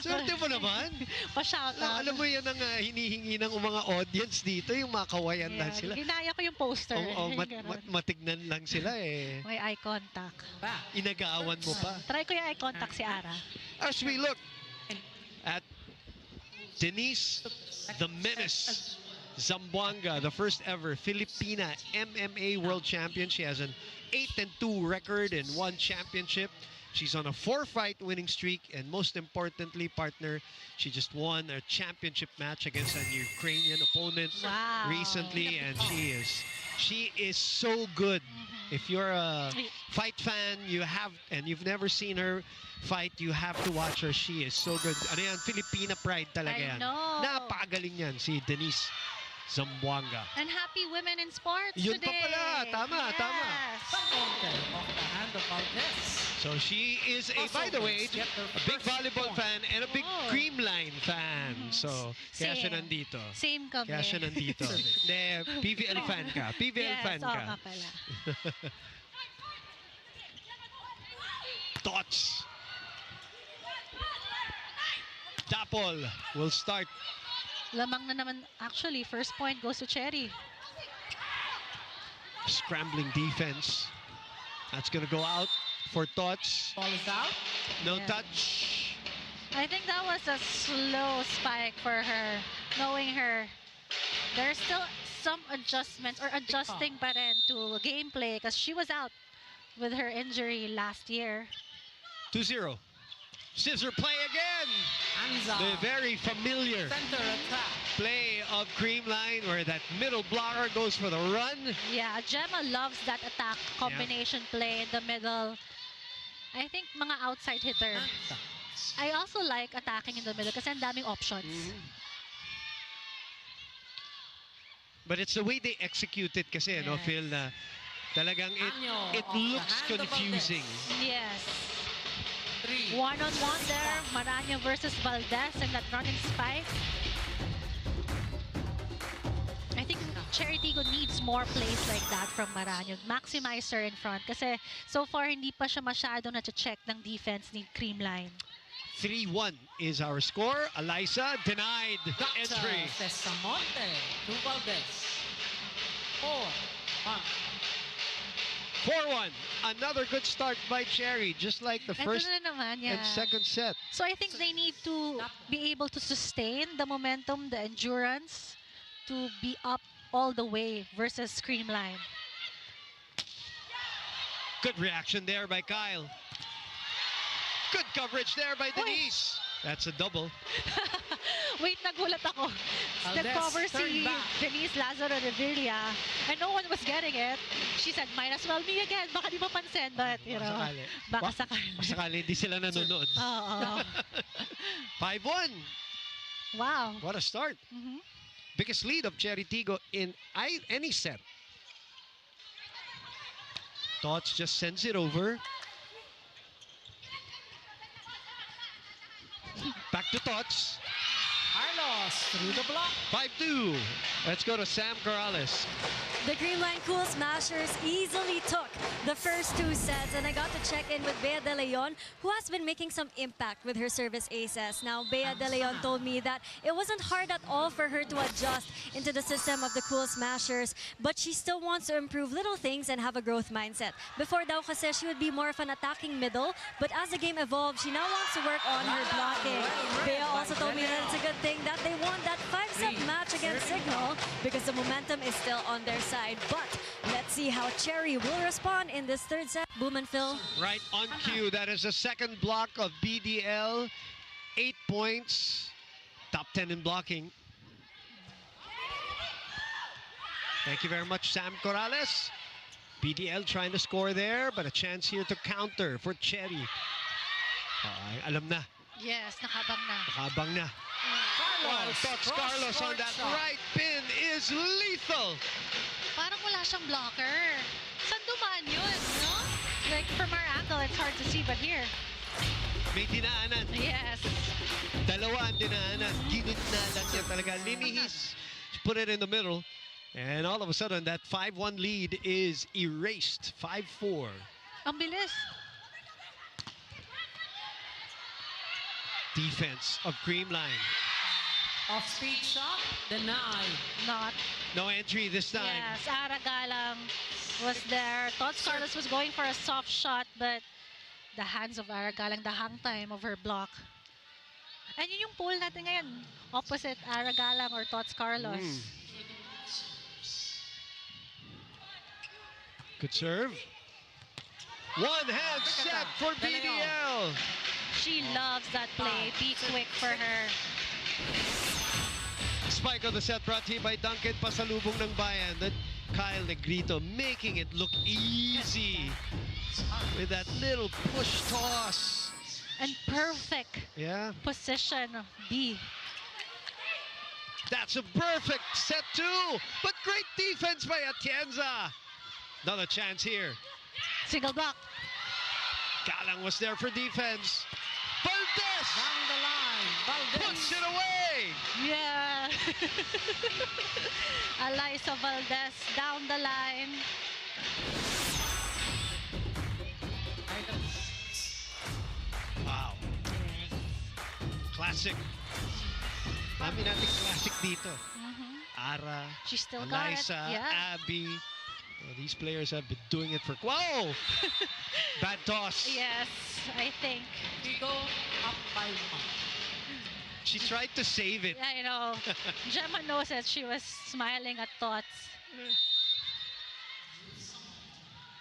Swerte mo naman. Pa-shoutout. Alam mo yan ang hinihingi ng mga audience dito, yung mga kawayan lang Yeah, sila. ginaya ko yung poster. Oo, Ganun. matignan lang sila eh. May eye contact. Back. Inagawan mo pa. Try ko yung eye contact si Ara. As we look at Denise, the Menace Zamboanga, the first ever Filipina MMA world champion. She has an 8-2 record in 1 championship. She's on a 4-fight winning streak, and most importantly, partner, she just won a championship match against an Ukrainian opponent Wow. recently, and she is so good. If you're a fight fan, you've never seen her fight, you have to watch her. She is so good. Ano yan? Filipina pride talaga I yan. know. Napakagaling yan, si Denise Zamboanga. And happy women in sports Yun pa today. pala. Tama, tama. Samonte off the hand of Valdez. So she is by the way, a big volleyball fan and a big Oh. Creamline fan. So, kaya siya Same. nandito. Same kami. Kaya siya nandito. De, PVL fan ka. PVL yes, fan oo ka. nga pala. Thoughts? Dapol will start. Lamang na naman. Actually, first point goes to Chery. Scrambling defense. That's going to go out for Thoughts. Ball is out. No Yeah. touch. I think that was a slow spike for her. Knowing her, there's still some adjustments or adjusting pa rin to gameplay because she was out with her injury last year. 2-0. Scissor play again. Anza. The very familiar Center attack. play of Creamline where that middle blocker goes for the run. Yeah, Gemma loves that attack combination play in the middle. I think mga outside hitter. Anza. I also like attacking in the middle kasi ang daming options. But it's the way they execute it kasi, no, Yes. Phil, na talagang Anyo it off the looks hand of confusing. Yes. 3. One-on-one there. Marano versus Valdez and that running spike. I think Chery Tiggo needs more plays like that from Marano. Maximize her in front. Kasi so far, hindi pa siya masyado na-check ng defense ni Creamline. 3-1 is our score. Eliza denied entry. Samonte to Valdez. 4-1. 4-1. Another good start by Chery, just like the Ito first na naman, and second set. So I think they need to be able to sustain the momentum, the endurance, to be up all the way versus Creamline. Good reaction there by Kyle. Good coverage there by Denise. That's a double. Wait, nagulat ako. Valdez, Nag-cover si turn back. Denise Lazaro Revilla and no one was getting it. She said, might as well me again. Baka di mapansin, but you know, sakali. baka sakali. Sakali hindi sila nanonood. Oo. 5-1. Wow. What a start. Biggest lead of Chery Tiggo in any set. Thoughts just sends it over. Back to Thoughts. Carlos through the block. 5-2. Let's go to Sam Corrales. The Creamline Cool Smashers easily took the first 2 sets, and I got to check in with Bea De Leon, who has been making some impact with her service aces. Now, Bea De Leon told me that it wasn't hard at all for her to adjust into the system of the Cool Smashers, but she still wants to improve little things and have a growth mindset. Before daw kasi she would be more of an attacking middle, but as the game evolved, she now wants to work on her blocking. Bea also told me that it's a good thing that they won that 5-set match against Signal because the momentum is still on their side. But let's see how Chery will respond in this 3rd set. Boom and Phil. Right on cue. That is the second block of BDL. 8 points. Top 10 in blocking. Thank you very much, Sam Corrales. PDL trying to score there, but a chance here to counter for Chery. Alam na. Yes, nakabang na. Nakabang na. Carlos on that right pin is lethal. Parang wala siyang blocker. Saan dumaan yun, no? Like, from our angle, it's hard to see, but here. May dinaanan. Yes. Dalawa ang dinaanan. Ginitna lang niya talaga. Linihis. Put it in the middle. And all of a sudden, that 5-1 lead is erased. 5-4. Ang bilis. Defense of Creamline. Off-speed shot, denied. Not. No entry this time. Yes, Aragalang was there. Thought Carlos was going for a soft shot, but the hands of Aragalang, the hang time of her block. And yun yung pool natin ngayon. Opposite Aragalang or Tots Carlos. Good serve. One hand set for PVL. She loves that play. Be quick for her. Spike of the set brought to you by Duncan. Pasalubong ng bayan. That Kyle Negrito making it look easy with that little push toss. And perfect position of B. That's a perfect set two, but great defense by Atienza. Another chance here. Single block. Galang was there for defense. Valdez! Down the line, Valdez. Puts it away! Yeah. Alyssa Valdez down the line. Wow. Classic. Dami natin classic dito. Ara, She still got it. Alyssa, Yeah. Abby. These players have been doing it for... Whoa! Bad toss. Yes, I think. Tiggo up by 1. She tried to save it. I know. Gemma knows it. She was smiling at Thoughts.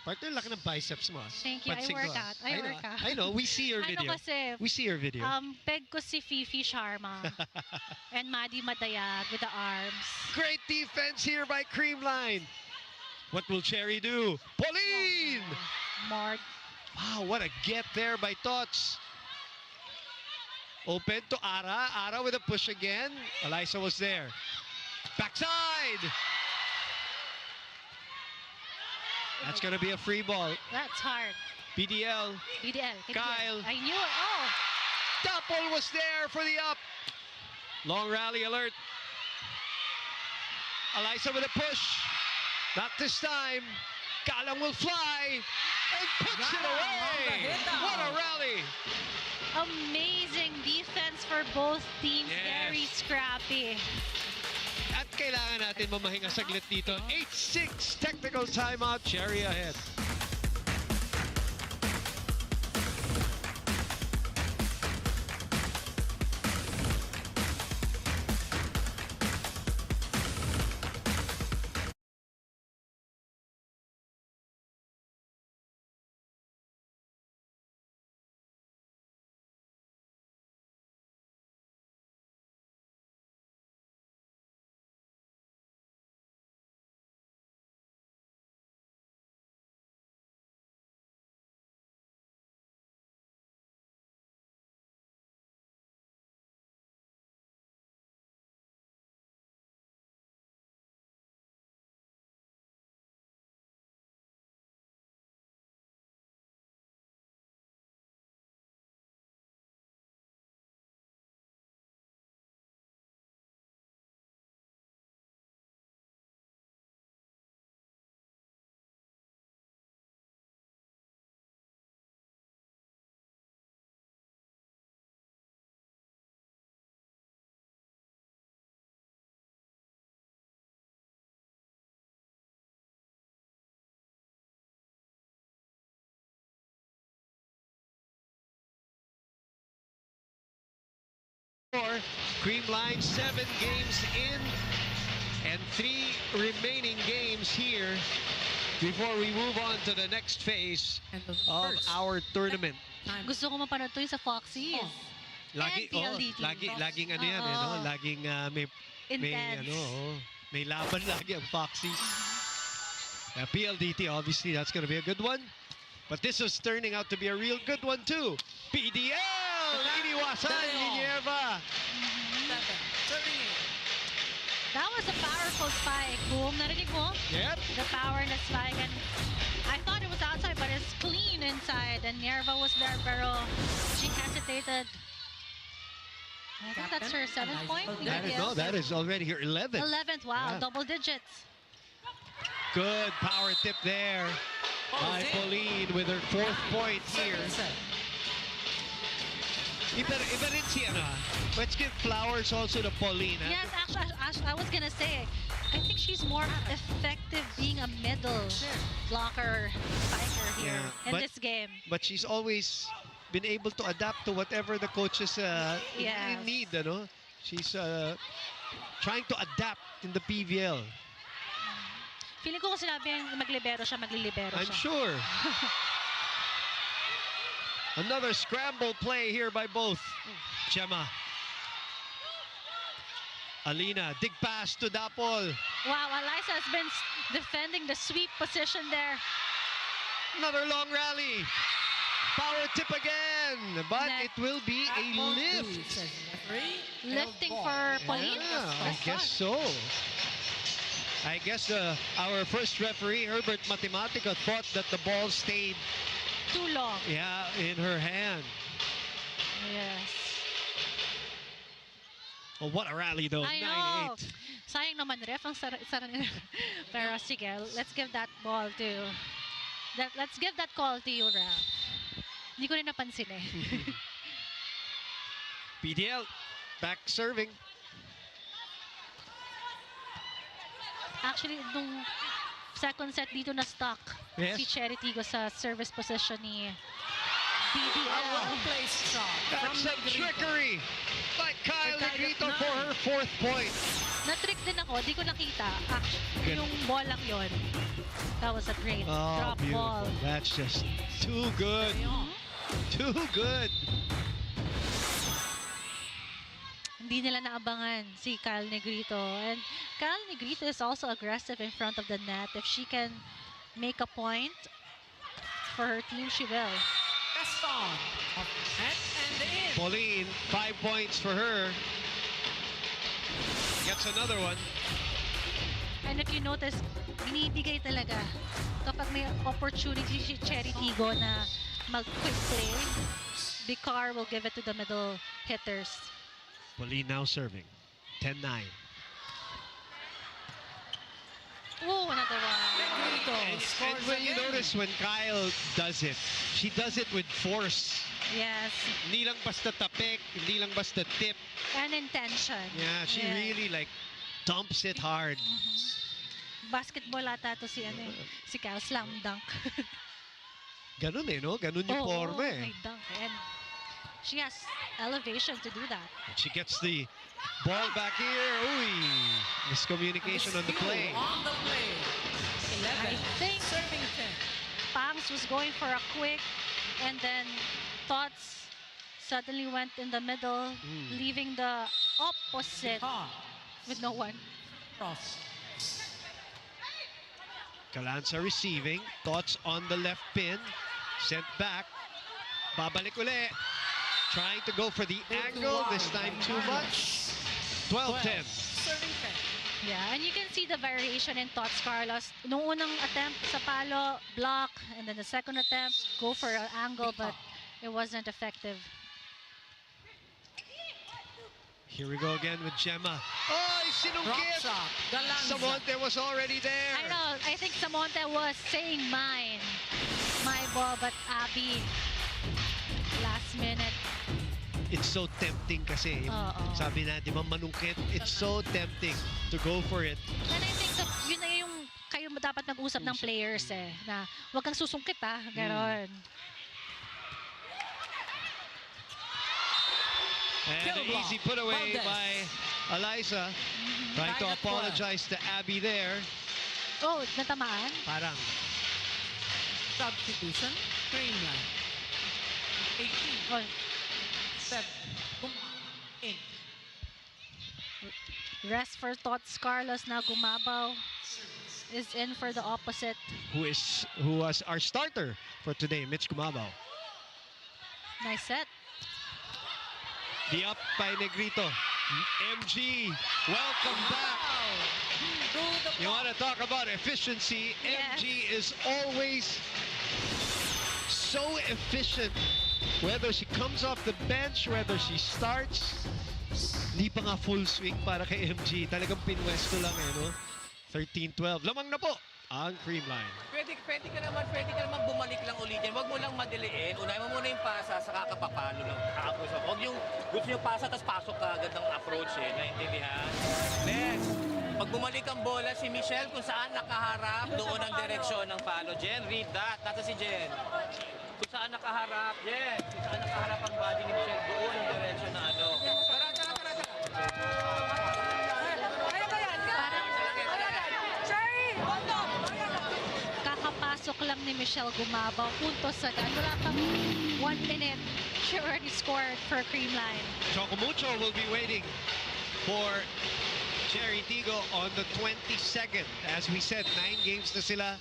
Partner, laki ng biceps mo. Thank you. I Pansin work ko, out. I I work out. I know. We see your video. Ano kasi, We see your video. peg ko si Fifi Sharma and Maddie Madayag with the arms. Great defense here by Creamline. What will Chery do? Pauline! More. Wow, what a get there by Tots. Open to Ara. Ara with a push again. Alyssa was there. Backside! That's going to be a free ball. That's hard. PDL. BDL. Kyle. I knew it. Oh! Double was there for the up. Long rally alert. Alyssa with a push. Not this time. Galang will fly and puts it away. What a rally. Amazing defense for both teams. Yes. Very scrappy. At kailangan natin mamahinga saglit dito. 8-6 technical timeout. Chery ahead. Creamline 7 games in and 3 remaining games here before we move on to the next phase And the of first our tournament. time. Gusto ko mapanood to yung sa Foxy. Lagi, and PLDT. laging ano yan, eh, no? Oo. Laging may Intense. ano, may laban lagi ang Foxy. PLDT, obviously, that's going to be a good one. But this was turning out to be a real good one, too. PDL! Iniwasan ni Nierva. Serving it. That was a powerful spike. Boom, narinig mo? Yep. The power na spike. And I thought it was outside, but it's clean inside. And Nierva was there, pero she hesitated. I think that's her 7th point. No, that is already her 11th. 11th, wow, Yeah. double digits. Good power tip there by Pauline with her 4th point here. Iba rin si ano, let's give flowers also to Pauline. Yes, actually, I was gonna say, I think she's more effective being a middle blocker spiker here Yeah, in but- this game. But she's always been able to adapt to whatever the coaches Yes. need. Ano? She's trying to adapt in the PVL. Feeling ko kung sinabi yung maglibero siya, maglilibero I'm siya. sure. Another scramble play here by both. Gemma. Alina, dig pass to Dapol. Wow, Eliza has been defending the sweep position there. Another long rally. Power tip again, but Net. it will be a lift. Says referee. Lifting for Pauline. Yeah, I guess so. I guess our first referee, Herbert Matematica, thought that the ball stayed, Too long. in her hand. Yes. Oh, what a rally, though. I know. 9-8. Sayang naman, ref. Ang sara nila. Pero sige, let's give that ball to... let's give that call to you, ref. Hindi ko rin napansin eh. PDL, back serving. Actually, nung second set dito na stuck Yes. si Chery Tiggo sa service position ni PVL. Well-placed shot. That's some trickery by Kyle Negrito for her 4th point. Na-trick din ako, di ko nakita. Actually, yung ball lang yun. That was a great Oh, drop beautiful. ball. That's just too good. Too good. Hindi nila naabangan si Kyle Negrito. And Kyle Negrito is also aggressive in front of the net. If she can make a point for her team, she will. Gaston. Off net and in. Pauline, 5 points for her. Gets another one. And if you notice, binibigay talaga kapag may opportunity si Chery Tiggo na mag-quick play, the car will give it to the middle hitters. Pauline now serving. 10-9. Oh, another one. Negrito And scores when you again. notice when Kyle does it, she does it with force. Yes. Hindi lang basta tapik, hindi lang basta tip. And intention. Yeah, she really like dumps it hard. Basketball ata to si si Kyle, slam dunk. Ganun eh, no? Ganun yung forma eh. may dunk. And she has elevation to do that. And she gets the ball back here. Uy, miscommunication on the play. On the play. 11. I think Serving 10. Pangs was going for a quick, and then Thoughts suddenly went in the middle, leaving the opposite with no one. Cross. Calanza receiving. Thoughts on the left pin. Sent back. Babalik uli. Trying to go for the angle. This time too much. 12-10. Serving 10. Yeah, and you can see the variation in Thoughts, Carlos. Nung unang attempt sa palo, block, and then the second attempt, go for an angle, but it wasn't effective. Here we go again with Gemma. Oh, Drop sinungkit! shot. Galanza. Samonte was already there. I know, I think Samonte was saying mine. My ball, but Abby, last minute. It's so tempting kasi. Sabi na, di ba manungkit? It's so tempting to go for it. And I think yun na yung kayo dapat mag-usap ng players eh, na huwag kang susungkit ganon. And an easy put away by Eliza. Trying to apologize to Abby there. Oh, natamaan? Parang. Substitution. Creamline. 18. Oh, Set. In. Rest for Tots Carlos now. Gumabaw is in for the opposite. Who was our starter for today, Mitch Gumabaw. Nice set. The up by Negrito. MG, welcome back. You want to talk about efficiency? Yes. MG is always so efficient. Whether she comes off the bench, whether she starts, hindi pa nga full swing para kay MG. Talagang pinwesto lang no? 13-12. Lamang na po ang Creamline. Pwede ka naman bumalik lang ulit yan. Huwag mo lang madiliin. Unahin mo muna yung pasa, saka kapapalo lang. Tapos, huwag yung gusto yung pasa, tapos pasok ka agad ng approach Naintindihan? Next. Pag bumalik ang bola, si Michelle kung saan nakaharap, doon ang direksyon ng palo. Jen, read that. Nasa si Jen. Kung saan nakaharap, Jen. Kung saan nakaharap ang body ni Michelle, doon ang direksyon na ano. Tara. Kakapasok lang ni Michelle Gumabaw. Puntos agad. Wala pang 1 minute. She already scored for Creamline. Chocomucho will be waiting for Chery Tiggo on the 22nd. As we said, 9 games na sila.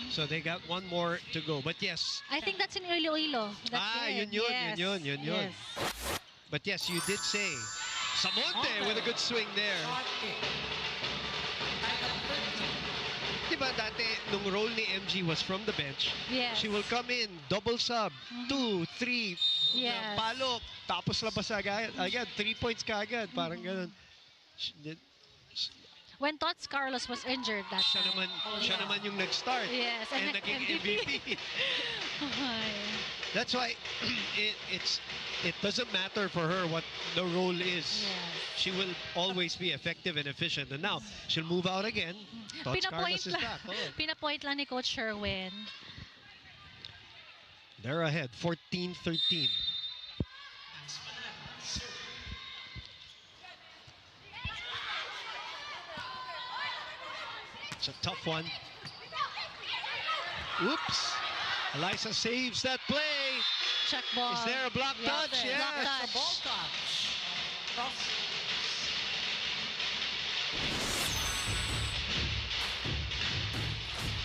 So they got 1 more to go. But yes. I think that's in Iloilo. Yun. Yes. But yes, you did say Samonte with a good swing there. Diba dati, nung role ni MG was from the bench, Yes. she will come in, double sub, 2, 3, Yes. palo, tapos labas agad, 3 points ka agad, parang ganun. When Tots Carlos was injured that Siya time. naman yung nag-start. Yes, and and naging MVP. MVP. That's why it doesn't matter for her what the role is. Yes. She will always be effective and efficient. And now, she'll move out again. Tots Carlos is back. Oh. Pinapoint lang ni Coach Sherwin. They're ahead, 14-13. It's a tough one. Oops. Elisa saves that play. Check ball. Is there a block touch? Yes. Block Yes. touch. Ball touch. Cross.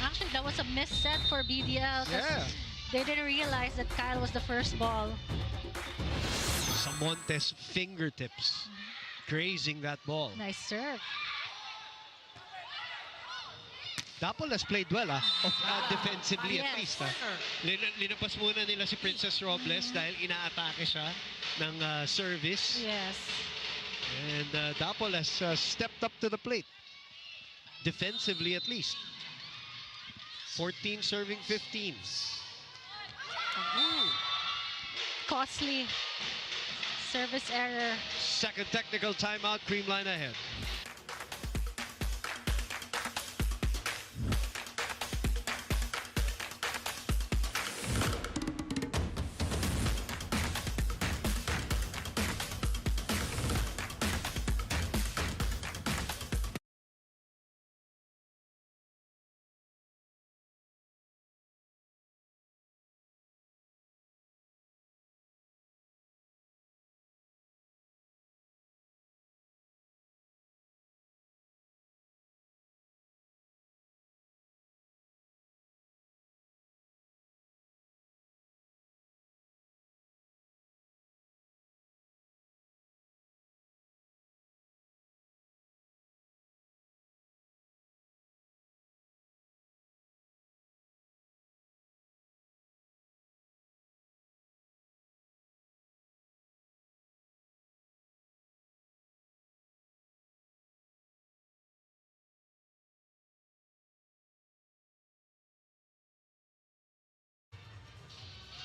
Actually, that was a missed set for BVL. 'Cause Yeah. they didn't realize that Kyle was the first ball. Samonte's fingertips grazing that ball. Nice serve. Dapol has played well, defensively at Yes. least. Linapas muna nila si Princess Robles dahil inaatake siya ng service. Yes. And Dapol has stepped up to the plate. Defensively at least. 14 serving 15. Costly service error. Second technical timeout, Creamline ahead.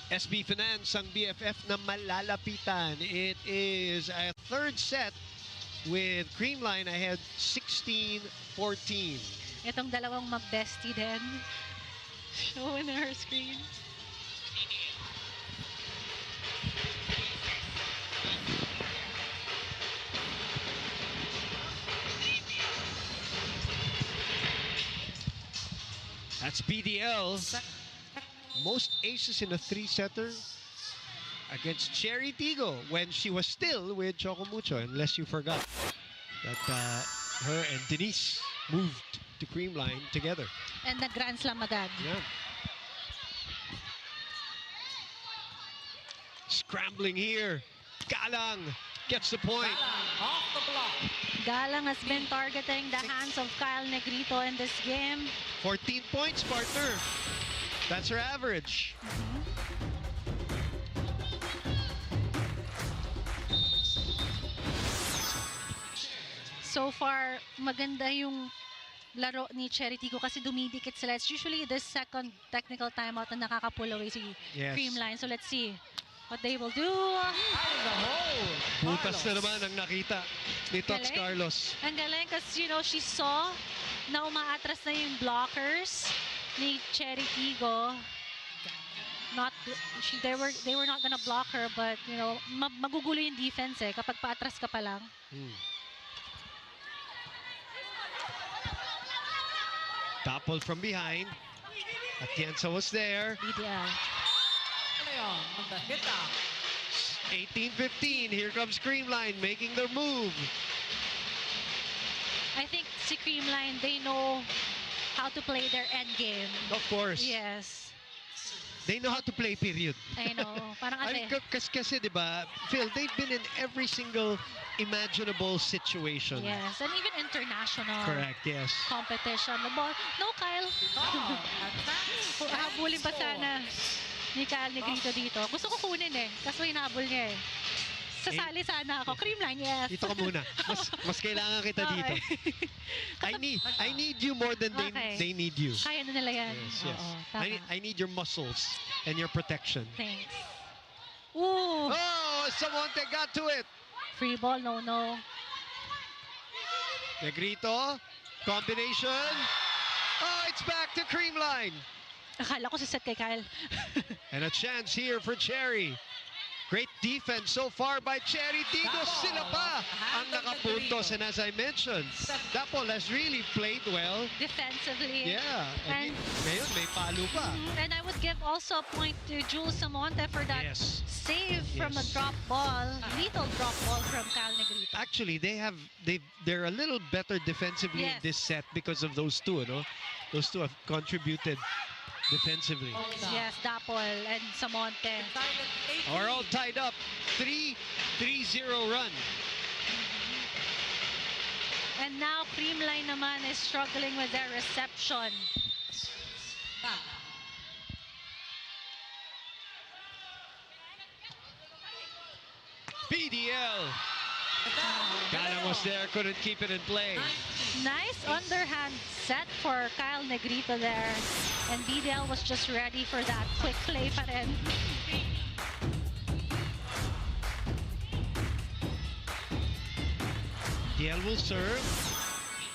SB Finance ang BFF na malalapitan. It is a third set with Creamline ahead 16-14. Itong dalawang mag-bestie din. Show in her screen. That's PDL. Most aces in a 3-setter. against Chery Tiggo when she was still with Chocomucho, unless you forgot that her and Denise moved to Creamline together. And the Grand Slam agad. Yeah. Scrambling here. Galang gets the point. Off the block. Galang has been targeting the hands of Kyle Negrito in this game. 14 points, partner. That's her average. So far, maganda yung laro ni Chery Tiggo kasi dumidikit sila. It's usually the second technical timeout na nakaka-pull away si Yes. Creamline. So let's see what they will do. Out of the hole. Butas na naman ang nakita ni Tots Galing. Carlos. Ang galing kasi, you know, she saw na umaatras na yung blockers ni Chery Tiggo. They were not gonna block her, but, you know, magugulo yung defense eh kapag paatras ka pa lang. Toppled from behind. Atienza was there. BDL. De Leon on the hit out. 18-15. Here comes Creamline making their move. I think si Creamline, they know how to play their end game. Of course. Yes. They know how to play, period. I know. Parang I mean, ate. kasi diba, Phil, they've been in every single imaginable situation. Yes. And even international Correct, yes. competition. The ball. No, Kyle. Habulin pa sana ni Kyle Negrito dito. Gusto ko kunin eh. Kaso hinabol niya eh. Sasali sana ako. Creamline, yes. Dito ka muna. Mas kailangan kita dito. I need you more than Okay. they need you. Kaya na nila yan. Yes, yes. Oo, tama. I need your muscles and your protection. Thanks. Ooh. Oh, Samonte got to it. Free ball, no. Negrito, combination. Oh, it's back to Creamline. Akala ko set kay Kyle. And a chance here for Chery. Great defense so far by Chery Tiggo. Sila pa ang nakapuntos. And as I mentioned, Dapol has really played well. Defensively. Yeah. And ngayon, may palo pa. And I would give also a point to Jules Samonte for that Yes. save from a Yes. drop ball. Lethal drop ball from Kyle Negrito. Actually, they're a little better defensively in Yes. this set because of those two, no? Those two have contributed defensively. Yes, Dapol and Samonte. Are all tied up. 3-0 run. And now Creamline naman is struggling with their reception. PDL. Galang was there, couldn't keep it in play. Nice underhand set for Kyle Negrito there. And BDL was just ready for that quick play pa rin. DL will serve.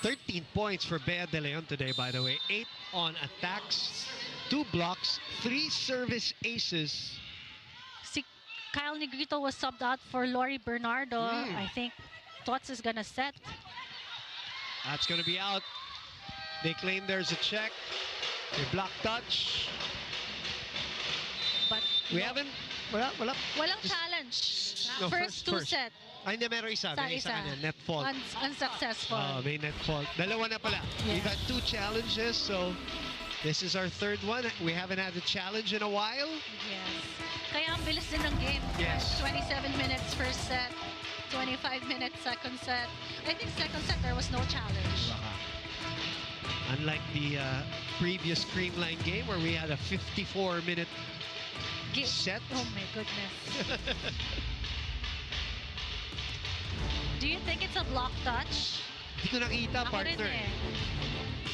13 points for Bea De Leon today, by the way. 8 on attacks, 2 blocks, 3 service aces. Si Kyle Negrito was subbed out for Lori Bernardo. I think Tots is gonna set. That's going to be out. They claim there's a check. A block touch. But We haven't. Wala. walang challenge. No, First two set. Ay, hindi, meron isa. May isa kanya. Net fault. Unsuccessful. May net fault. Dalawa na pala. We've had 2 challenges, so this is our 3rd one. We haven't had a challenge in a while. Yes. Kaya ang bilis din ng game. Yes. 27 minutes first set, 25 minutes second set. I think second set there was no challenge. Unlike the previous Creamline game where we had a 54-minute set. Oh my goodness. Do you think it's a block touch? Hindi ko nakita, Ako rin partner. eh.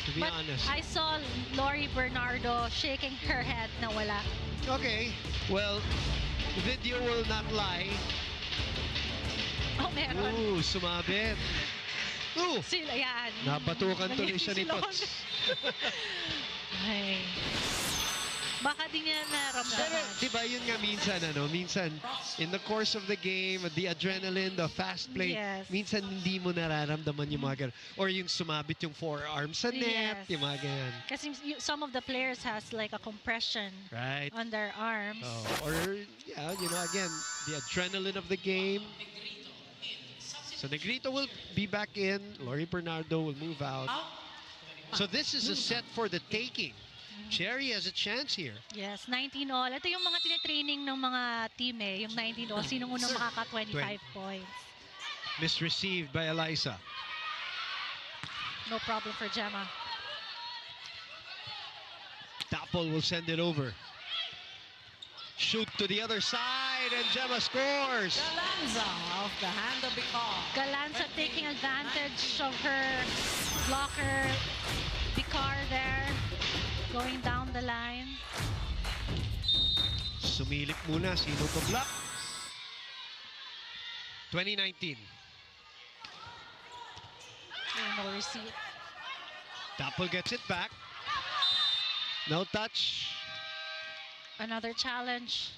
To be But honest. I saw Lori Bernardo shaking her head na wala. Okay. Well, the video will not lie. Oh, meron. Ooh, sumabit. Ooh! Sila yan. Napatukan tuloy siya ni Silong. Tots. Ay. Baka di niya Pero, naramdaman. di ba, yun nga minsan, in the course of the game, the adrenaline, the fast play, Yes. minsan hindi mo nararamdaman yung mga ganun. Or yung sumabit yung forearms sa net, Yes. yung mga ganyan. Kasi some of the players has like a compression Right. on their arms. Oh, or, yeah, again, the adrenaline of the game. So Negrito will be back in. Lori Bernardo will move out. So this is a set for the taking. Chery has a chance here. Yes, 19 all. Ito yung mga tinitraining ng mga team yung 19 all. Sinong unang makaka-25 points? Misreceived by Eliza. No problem for Gemma. Dapol will send it over. Shoot to the other side, and Gemma scores. Galanza off the hand of Bicar. Galanza taking advantage of her blocker. Bicar there, going down the line. Sumilip muna, sino to block? 2019. No receipt. Dapol gets it back. No touch. Another challenge.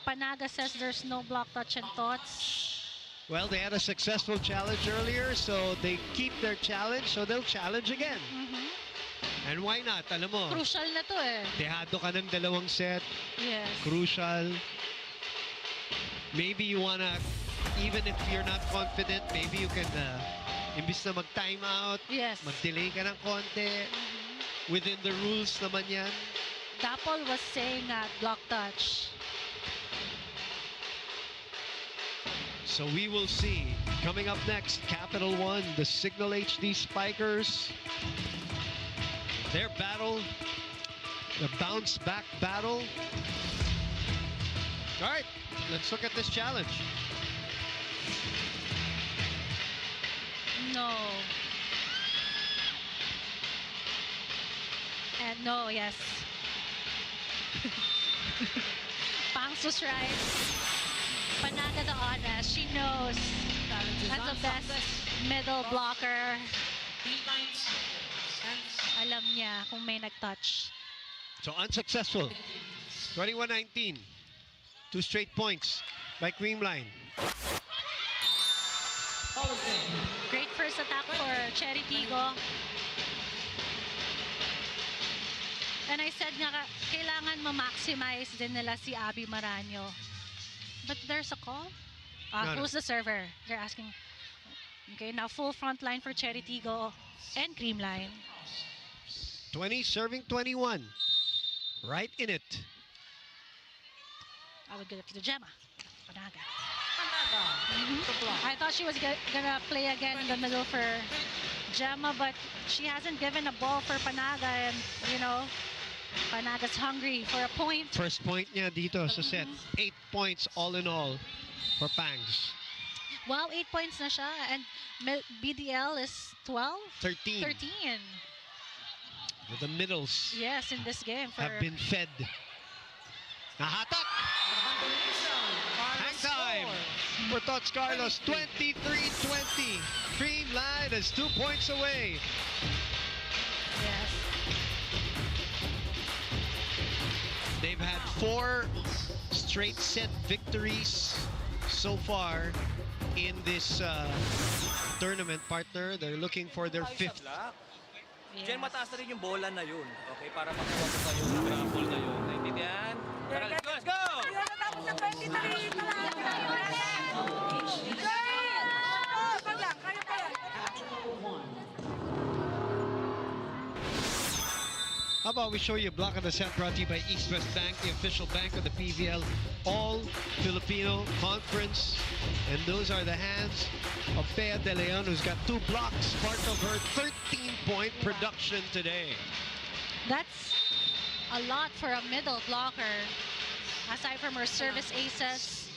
Panaga says there's no block touch and thoughts. Well, they had a successful challenge earlier, so they keep their challenge, so they'll challenge again. And why not? Alam mo, Crucial na to dehado ka ng dalawang set, Yes. crucial. Maybe you wanna, even if you're not confident, maybe you can, imbis na mag-time out, Yes. mag-delay ka ng konti. Within the rules naman yan. Dapol was saying block touch. So we will see. Coming up next, Capital One, the Signal HD Spikers. Their battle, the bounce back battle. All right, let's look at this challenge. No. And no, yes. Pangsus right. Panaga the honest. She knows as the best middle blocker. Alam niya kung may nag-touch. So unsuccessful. 21-19. 2 straight points by Creamline. Great first attack for Chery Tiggo. And I said nga, kailangan ma-maximize din nila si Abby Maranyo. But there's a call? No. Who's the server? They're asking. Okay, now full front line for Chery Tiggo and Creamline. 20 serving 21. Right in it. I would give it to Gemma. Panaga. The block. I thought she was gonna play again in the middle for Gemma, but she hasn't given a ball for Panaga, and Panaga's hungry for a point. First point niya dito sa set. 8 points all in all for Pangs. Wow, 8 points na siya, and BDL is 12? 13. 13. The middles Yes, in this game. have been fed. Nahatak! Hang time for Tots Carlos. 23-20. Creamline is 2 points away. Yes. They've had 4 straight set victories so far in this tournament, partner. They're looking for their 5th. Diyan mataas na rin yung bola na yun. Okay, para makuha ko kayo yung grapple na yun. Naintindihan? Tara, let's go, let's go! Tapos na 23 pa lang. Kaya pa yan. How about we show you a block of the set brought to you by East West Bank, the official bank of the PVL All-Filipino Conference. And those are the hands of Bea De Leon, who's got 2 blocks, part of her 13-point production today. That's a lot for a middle blocker. Aside from her service aces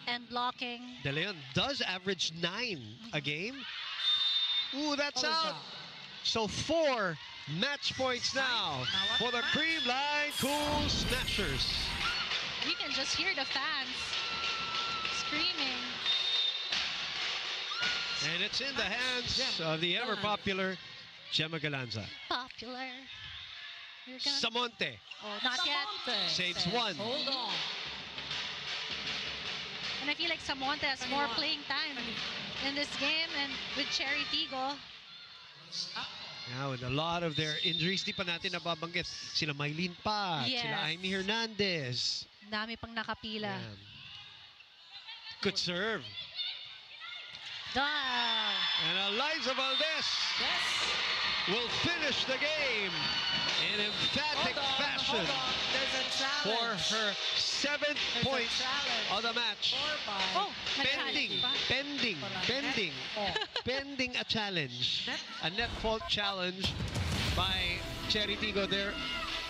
and blocking. De Leon does average 9 a game. Ooh, that's out. So 4 match points now for the Creamline Cool Smashers. You can just hear the fans screaming. And it's in the hands of the ever-popular Gemma Galanza. Popular. Samonte Oh, not yet. saves says, one. Hold on. And I feel like Samonte has more playing time in this game, and with Chery Tiggo. Yeah, with a lot of their injuries, di pa natin nababanggit. Sila Maylene Pat, Yes. sila Amy Hernandez. Dami pang nakapila. Yeah. Good serve. Wow. And Eliza Valdez Yes. will finish the game in emphatic fashion There's a challenge. for her 7th There's point a challenge. of the match. Score by Oh, Pending, nag-challenge pa. pending a challenge. Net. A net fault challenge by Chery Tiggo. Their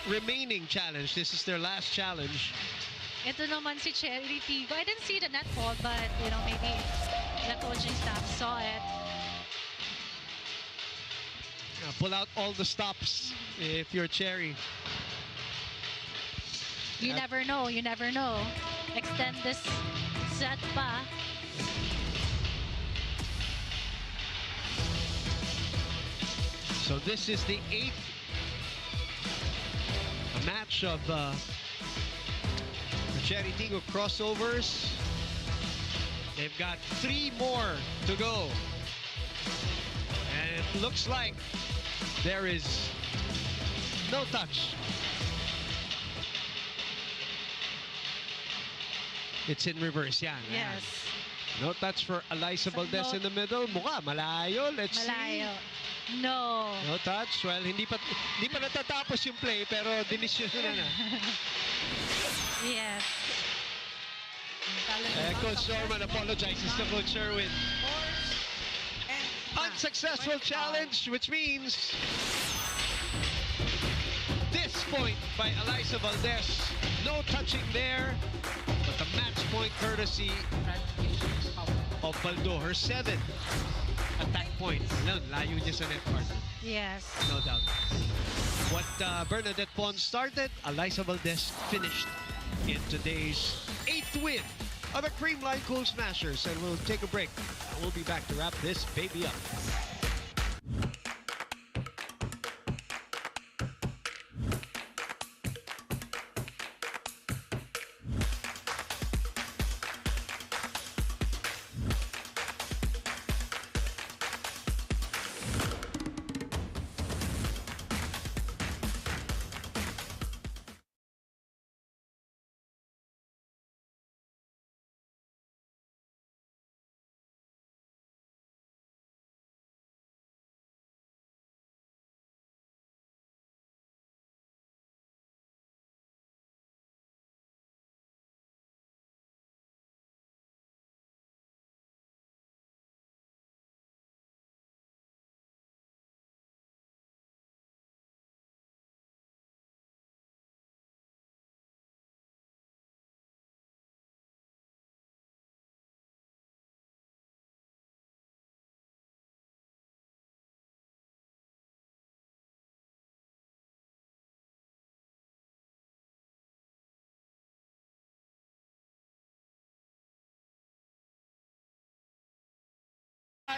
remaining challenge. This is their last challenge. Ito naman si Chery Tiggo. I didn't see the net fault, but you know, maybe the coaching staff saw it. Pull out all the stops if you're Chery. You never know. You never know. Extend this set pa. So this is the 8th match of the Chery Tiggo Crossovers. They've got 3 more to go. And it looks like there is no touch. It's in reverse, yan. Yes. No touch for Eliza Valdez in the middle. Mukha, malayo. Let's see. Malayo. No. No touch. Well, hindi pa natatapos yung play, pero dinisyon na. Yes. Coach Norman apologizes to Coach Sherwin. Unsuccessful challenge, which means this point by Eliza Valdez. No touching there, but the match point courtesy of Baldo, her 7th attack point. Layo niya sa net part. Yes. No doubt. What Bernadette Pons started, Eliza Valdez finished in today's 8th win of the Creamline Cool Smashers. And we'll take a break. We'll be back to wrap this baby up.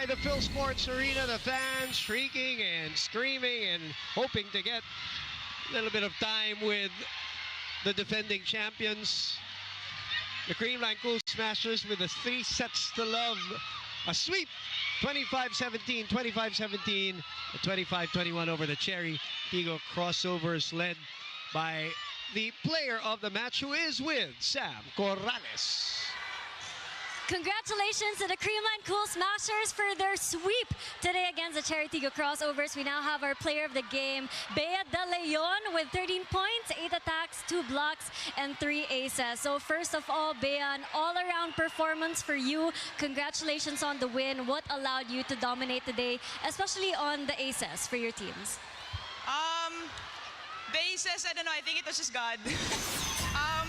The Phil Sports Arena, the fans shrieking and screaming and hoping to get a little bit of time with the defending champions. The Creamline Cool Smashers with a 3 sets to love. A sweep, 25-17, 25-17, 25-21 over the Chery Tiggo Crossovers, led by the player of the match, who is with Sam Corrales. Congratulations to the Creamline Cool Smashers for their sweep today against the Chery Tiggo Crossovers. We now have our player of the game, Bea De Leon, with 13 points, 8 attacks, 2 blocks, and 3 aces. So first of all, Bea, an all-around performance for you. Congratulations on the win. What allowed you to dominate today, especially on the aces for your teams? The aces, I don't know, I think it was just God.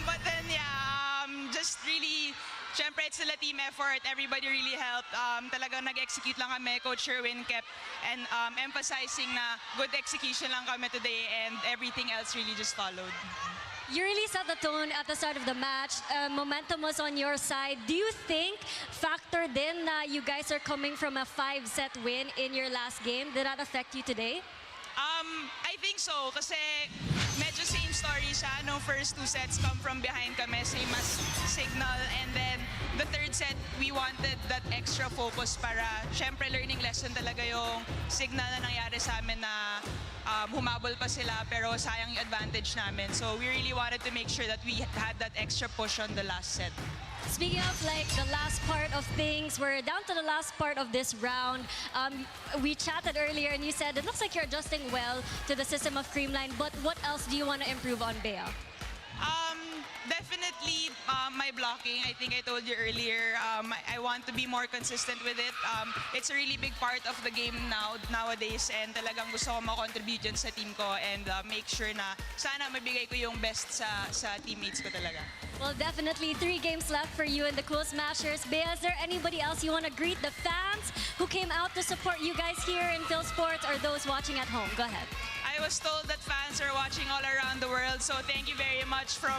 But then, yeah, just really, syempre, it's still a team effort. Everybody really helped. Talagang nag-execute lang kami. Coach Sherwin kept emphasizing na good execution lang kami today, and everything else really just followed. You really set the tone at the start of the match. Momentum was on your side. Do you think factored in you guys are coming from a 5-set win in your last game? Did that affect you today? I think so, kasi medyo same story siya. Nung first 2 sets come from behind kami, same as Signal. And then the third set, we wanted that extra focus para, syempre, learning lesson talaga yung Signal na nangyari sa amin na humabol pa sila pero sayang yung advantage namin. So we really wanted to make sure that we had that extra push on the last set. Speaking of like the last part of things, we're down to the last part of this round. We chatted earlier and you said it looks like you're adjusting well to the system of Creamline, but what else do you want to improve on, Bea? Definitely my blocking. I think I told you earlier, I want to be more consistent with it. It's a really big part of the game nowadays, and talagang gusto ko ma-contribute dyan sa team ko and make sure na sana mabigay ko yung best sa teammates ko talaga. Well, definitely 3 games left for you in the Cool Smashers. Bea, is there anybody else you want to greet the fans who came out to support you guys here in Phil Sports or those watching at home? Go ahead. I was told that fans are watching all around the world, so thank you very much for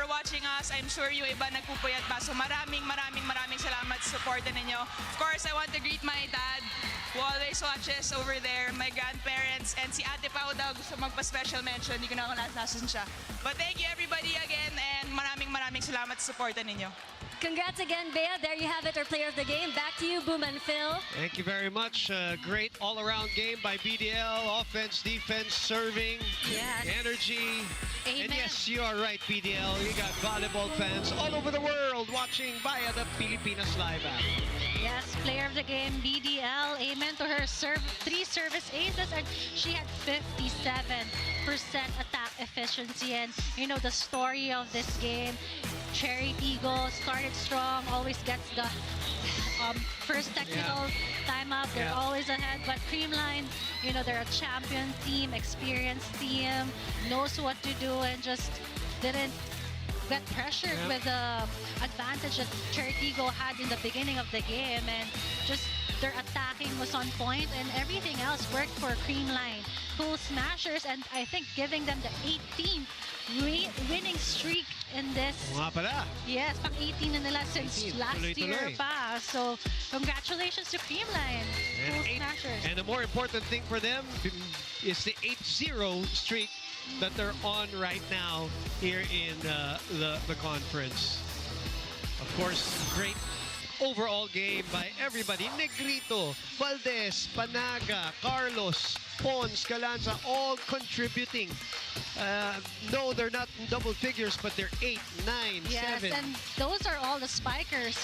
watching us. I'm sure yung iba nagpupuyat pa, so maraming salamat sa support ninyo. Of course, I want to greet my dad, who always watches over there, my grandparents, and si Ate Pao daw gusto magpa-special mention, hindi ko na ako nasasun siya. But thank you everybody again, and maraming salamat sa support ninyo. Congrats again, Bea. There you have it, our player of the game. Back to you, Boom and Phil. Thank you very much. Great all-around game by BDL. Offense, defense, serving, energy. Amen. And yes, you are right, BDL. You got volleyball fans all over the world watching via the Pilipinas Live app. Yes, player of the game, BDL. Amen to her 3 service aces, and she had 57% attack efficiency. And you know the story of this game, Chery Tiggo started strong, always gets the first technical timeout. They're always ahead, but Creamline, you know, they're a champion team, experienced team, knows what to do, and just didn't get pressured with the advantage that Chery Tiggo had in the beginning of the game, and just their attacking was on point, and everything else worked for Creamline Cool Smashers, and I think giving them the 18th winning streak in this. Nga pala. Yes, pang 18 na nila since 18, last year tuloy-tuloy. pa. So, congratulations to Creamline Cool Smashers. And the more important thing for them is the 8-0 streak that they're on right now here in the conference. Of course, great overall game by everybody. Negrito, Valdez, Panaga, Carlos, Pons, Calanza, all contributing. No, they're not in double figures, but they're 8, 9, Yes, 7. and those are all the spikers,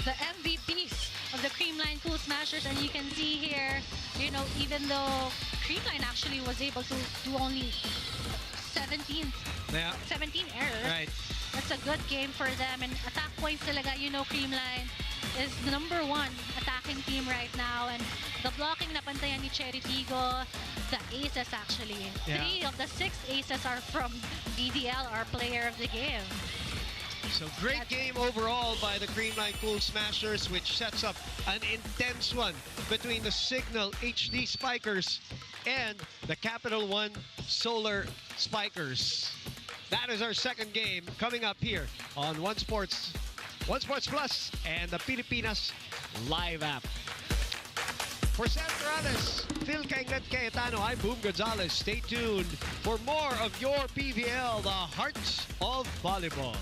the MVPs of the Creamline Cool Smashers. And you can see here, you know, even though Creamline actually was able to do only 17 errors. Right. That's a good game for them. And attack points talaga, you know, Creamline is the #1 attacking team right now. And the blocking na pantayan ni Chery Tiggo, the aces actually. 3 of the 6 aces are from BDL, our player of the game. So great game overall by the Creamline Cool Smashers, which sets up an intense one between the Signal HD Spikers and the Capital One Solar Spikers. That is our second game coming up here on One Sports Plus and the Pilipinas Live app. For Sam Morales, Phil Kainglet Cayetano, I'm Boom Gonzalez. Stay tuned for more of your PVL, the Hearts of Volleyball.